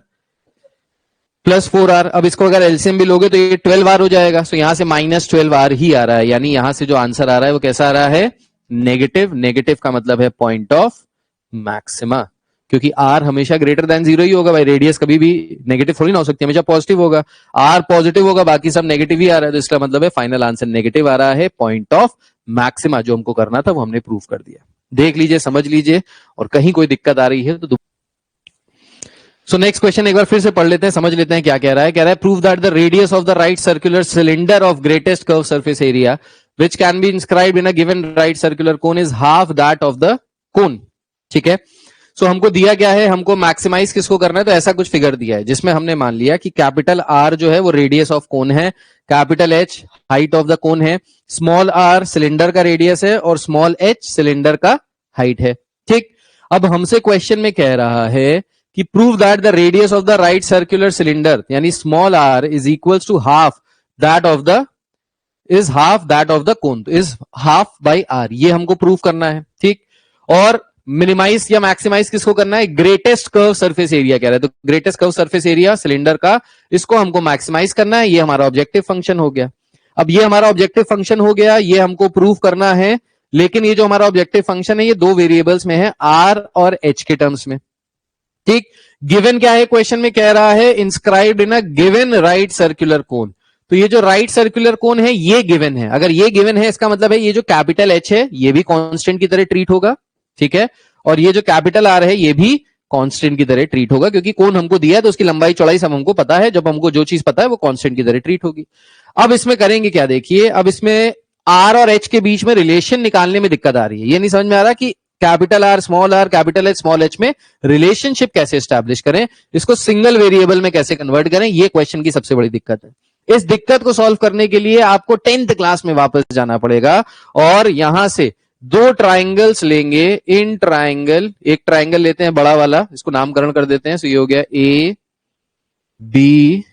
S4: + 4r। अब इसको अगर एलसीएम भी लोगे तो ये 12r हो जाएगा, सो यहां से -12r ही आ रहा है, यानी यहां से जो आंसर आ रहा है वो कैसा आ रहा है, नेगेटिव। नेगेटिव का मतलब है पॉइंट ऑफ मैक्सिमा, क्योंकि r हमेशा ग्रेटर देन 0 ही होगा भाई, रेडियस कभी भी नेगेटिव थोड़ी ना हो सकती है, हमेशा पॉजिटिव होगा। r पॉजिटिव होगा, बाकी सब नेगेटिव ही आ रहा है, तो इसका मतलब है फाइनल आंसर नेगेटिव आ रहा है, पॉइंट ऑफ मैक्सिमा। जो हमको करना था वो हमने प्रूव कर दिया। देख लीजिए, समझ लीजिए, और कहीं कोई दिक्कत आ रही है तो सो नेक्स्ट क्वेश्चन एक बार फिर से पढ़ लेते हैं, समझ लेते हैं क्या कह रहा है। कह रहा है prove that the radius of the right circular cylinder of greatest curve surface area which can be inscribed in a given right circular cone is half that of the कोन, ठीक है। सो हमको दिया क्या है, हमको मैक्सिमाइज किसको करना है, तो ऐसा कुछ फिगर दिया है जिसमें हमने मान लिया कि कैपिटल R जो है वो रेडियस ऑफ कोन है, capital H height of the कोन है, स्मॉल r सिलेंडर का रेडियस है और स्मॉल h सिलेंडर का हाइट है, ठीक। अब हमसे क्वेश्चन में कह रहा है कि prove that the radius of the right circular cylinder यानी small r is equals to half that of the cone, तो इज हाफ बाई r, ये हमको प्रूव करना है, ठीक। और मिनिमाइज या मैक्सिमाइज किसको करना है, ग्रेटेस्ट कर्व सरफेस एरिया कह रहा है, तो greatest curve surface area cylinder का, इसको हमको मैक्सिमाइज करना है। ये हमारा ऑब्जेक्टिव फंक्शन हो गया। अब ये हमारा ऑब्जेक्टिव फंक्शन हो गया, ये हमको प्रूव करना है, लेकिन ये जो हमारा ऑब्जेक्टिव फंक्शन है ये दो वेरिएबल्स में है, r और h के टर्म्स में, ठीक। गिवन क्या है, क्वेश्चन में कह रहा है inscribed in a given right circular कोन, तो ये जो राइट सर्कुलर कोन है ये गिवन है। अगर ये गिवन है इसका मतलब है ये जो कैपिटल H है ये भी कांस्टेंट की तरह ट्रीट होगा, ठीक है, और ये जो कैपिटल R है ये भी कांस्टेंट की तरह ट्रीट होगा, क्योंकि कोन हमको दिया है तो उसकी लंबाई चौड़ाई सब हमको पता है, जब हमको जो चीज पता है वो कांस्टेंट की तरह ट्रीट होगी। अब इसमें करेंगे क्या, देखिए, अब इसमें R और H के बीच में रिलेशन निकालने में दिक्कत आ रही है। ये नहीं समझ में आ रहा कि capital R small r capital H small h में रिलेशनशिप कैसे स्टैब्लिश करें, इसको सिंगल वेरिएबल में कैसे कन्वर्ट करें, ये क्वेश्चन की सबसे बड़ी दिक्कत है। इस दिक्कत को सॉल्व करने के लिए आपको 10th क्लास में वापस जाना पड़ेगा और यहां से दो ट्राइंगल्स लेंगे। इन ट्राइंगल, एक ट्राइंगल लेते हैं बड़ा वाला, इसको नामकरण कर देते हैं, सो ये हो गया A B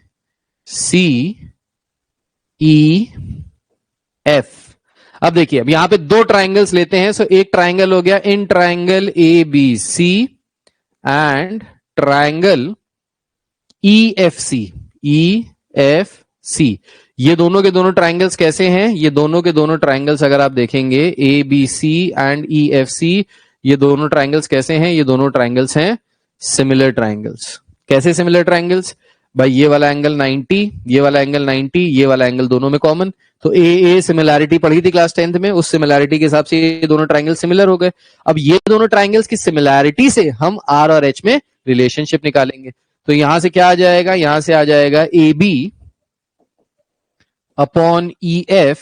S4: C E F। अब देखिए, अब यहां पे दो ट्राइंगल्स लेते हैं, सो एक ट्राइंगल हो गया in triangle ABC and triangle EFC। ये दोनों के दोनों ट्राइंगल्स कैसे हैं, ये दोनों के दोनों ट्राइंगल्स अगर आप देखेंगे ABC एंड EFC, ये दोनों ट्राइंगल्स कैसे हैं, ये दोनों ट्राइंगल्स हैं सिमिलर ट्राइंगल्स। कैसे सिमिलर ट्राइंगल्स, भाई ये वाला एंगल 90, ये वाला एंगल 90, ये वाला एंगल दोनों में कॉमन, तो ए सिमिलैरिटी पढ़ी थी क्लास 10th में, उस सिमिलैरिटी के हिसाब से ये दोनों ट्राइंगल सिमिलर हो गए। अब ये दोनों ट्राइंगल्स की सिमिलैरिटी से हम आर और एच में रिलेशनशिप निकालेंगे। तो यहां से क्या आ जाएगा, यहां से आ जाएगा a b upon e f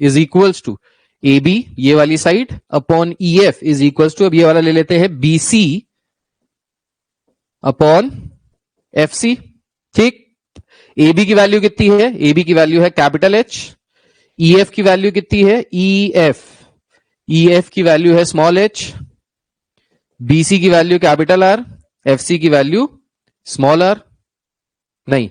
S4: is equals to a b ये वाली side upon e f is equals to, अब ये वाला ले लेते हैं b c upon f c. ठीक, ए बी की वैल्यू कितनी है, ए बी की वैल्यू है कैपिटल एच, ई एफ की वैल्यू कितनी है ई एफ की वैल्यू है स्मॉल एच, बी सी की value capital r, f c की वैल्यू स्मॉल आर, नहीं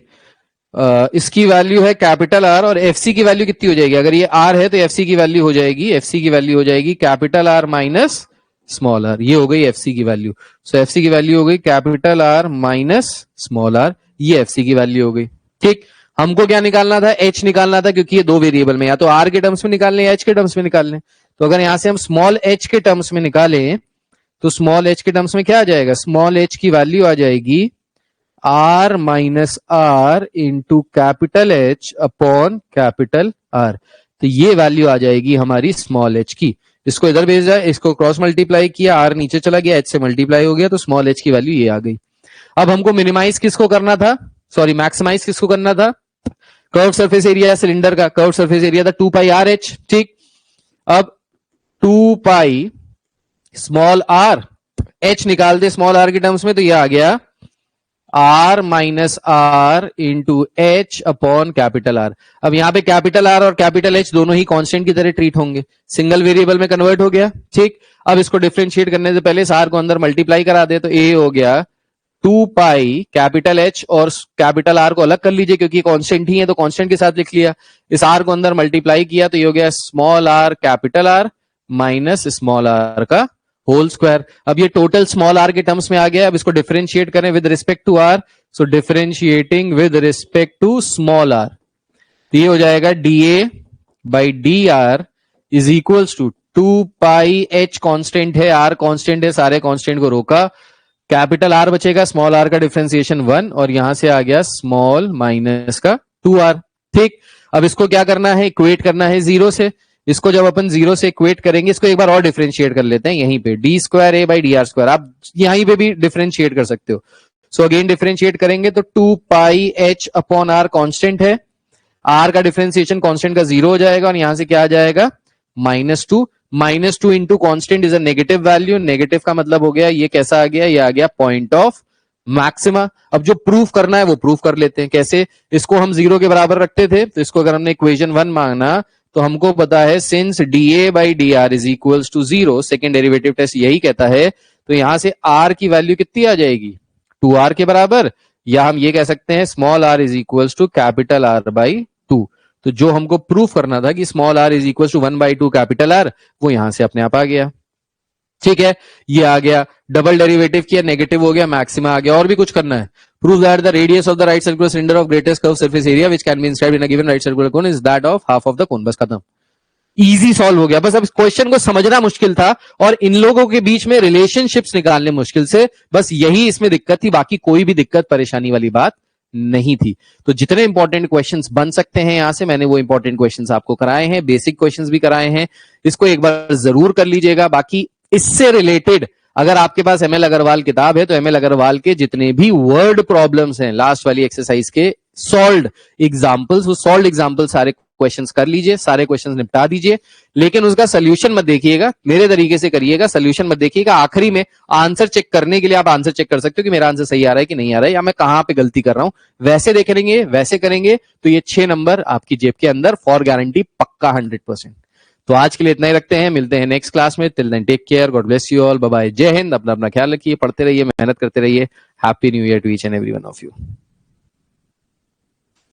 S4: इसकी वैल्यू है कैपिटल आर, और एफ सी की वैल्यू कितनी हो जाएगी, अगर ये आर है तो एफ सी की वैल्यू हो जाएगी, एफ सी की वैल्यू हो जाएगी capital r minus small r, ये हो गई एफ सी की वैल्यू। सो एफ सी की वैल्यू हो गई capital r minus small r, ये एफ सी की वैल्यू हो गई। ठीक, हमको क्या निकालना था, एच निकालना था, क्योंकि ये दो वेरिएबल में या तो आर के टर्म्स में निकालने या एच के टर्म्स में निकालने। तो अगर यहां से हम स्मॉल एच के टर्म्स में निकालें तो स्मॉल एच के टर्म्स में क्या आ जाएगा, स्मॉल एच की वैल्यू आ जाएगी r minus r into capital h upon capital r. तो ये वैल्यू आ जाएगी हमारी स्मॉल एच की। इसको इधर भेजा, इसको क्रॉस मल्टीप्लाई किया, आर नीचे चला गया, एच से मल्टीप्लाई हो गया, तो स्मॉल एच की वैल्यू ये आ गई। अब हमको मिनिमाइज किसको करना था, सॉरी मैक्सिमाइज किसको करना था, कर्व सरफेस एरिया सिलेंडर का, कर्व सरफेस एरिया था 2 पाई आर एच। ठीक, अब 2 पाई स्मॉल आर एच निकाल दे स्मॉल आर के टर्म्स में, तो ये आ गया r minus r into h upon capital r. अब यहां पे कैपिटल आर और कैपिटल एच दोनों ही कांस्टेंट की तरह ट्रीट होंगे, सिंगल वेरिएबल में कन्वर्ट हो गया। ठीक, अब इसको डिफरेंशिएट करने से पहले इस आर को अंदर मल्टीप्लाई करा दे, तो ए हो गया 2 पाई कैपिटल एच और कैपिटल आर को अलग कर लीजिए क्योंकि कांस्टेंट ही है, तो कांस्टेंट के साथ लिख लिया। इस आर को अंदर मल्टीप्लाई किया तो ये हो गया small r capital r minus small r का होल स्क्वायर। अब ये टोटल स्मॉल आर के टर्म्स में आ गया। अब इसको डिफरेंशिएट करें with respect to r, so differentiating with respect to small r, तो ये हो जाएगा d a by d r is equals to 2 pi h constant है, आर कांस्टेंट है, सारे कांस्टेंट को रोका, कैपिटल आर बचेगा, स्मॉल आर का डिफरेंशिएशन 1 और यहां से आ गया स्मॉल माइनस का 2r। ठीक, अब इसको क्या करना है, इक्वेट करना है जीरो से। इसको जब अपन जीरो से इक्वेट करेंगे, इसको एक बार और डिफरेंशिएट कर लेते हैं यहीं पे, D square A by d are square, आप यहीं पे भी डिफरेंशिएट कर सकते हो। सो अगेन डिफरेंशिएट करेंगे तो 2 pi H upon are constant है, आर का डिफरेंशिएशन कांस्टेंट का 0 हो जाएगा और यहां से क्या आ जाएगा -2, -2 into constant is a negative value, negative का मतलब हो गया ये कैसा आ गया, ये आ गया पॉइंट ऑफ मैक्सिमा। अब जो प्रूफ करना है वो प्रूफ कर लेते हैं। कैसे, इसको हम 0 के बराबर रखते थे, तो इसको अगर हमने इक्वेशन 1 मांगना तो हमको पता है since d a by d r is equals to 0, second derivative test यही कहता है, तो यहां से आर की वैल्यू कितनी आ जाएगी 2r के बराबर, या हम ये कह सकते हैं small r is equals to capital r by 2। तो जो हमको प्रूफ करना था कि small r is equals to 1/2 capital r, वो यहां से अपने आप आ गया। ठीक है, ये आ गया, डबल डेरिवेटिव किया, नेगेटिव हो गया, मैक्सिमा आ गया। और भी कुछ करना है, prove that the radius of the right circular cylinder of greatest curve surface area which can be inscribed in a given right circular cone is that of half of the कोन। बस खत्म, easy solve हो गया। बस अब इस question को समझना मुश्किल था और इन लोगों के बीच में रिलेशनशिप्स निकालने मुश्किल से, बस यही इसमें दिक्कत थी, बाकी कोई भी दिक्कत परेशानी वाली बात नहीं थी। तो जितने इंपॉर्टेंट क्वेश्चंस बन सकते हैं यहां से, मैंने वो इंपॉर्टेंट क्वेश्चंस आपको कराए हैं, बेसिक क्वेश्चंस भी कराए हैं, इसको एक बार जरूर कर लीजिएगा। बाकी इससे रिलेटेड अगर आपके पास एमएल अग्रवाल किताब है तो एमएल अग्रवाल के जितने भी वर्ड प्रॉब्लम्स हैं लास्ट वाली एक्सरसाइज के सॉल्व्ड एग्जांपल्स, वो सॉल्व्ड एग्जांपल सारे क्वेश्चंस कर लीजिए, सारे क्वेश्चंस निपटा दीजिए, लेकिन उसका सोल्यूशन मत देखिएगा, मेरे तरीके से करिएगा, सोल्यूशन मत देखिएगा। आखिरी में आंसर चेक करने के लिए आप आंसर चेक कर सकते हो कि मेरा आंसर सही आ रहा है कि नहीं आ रहा है, या मैं कहां पे गलती कर रहा हूं। वैसे देखेंगे, वैसे करेंगे तो ये 6 नंबर आपकी जेब के अंदर फॉर गारंटी पक्का 100%। तो आज के लिए इतना ही रखते हैं, मिलते हैं नेक्स्ट क्लास में। Till then take care, God bless you all, bye bye, जय हिंद। अपना ख्याल रखिए, पढ़ते रहिए, मेहनत करते रहिए। Happy new year to each and every one of you.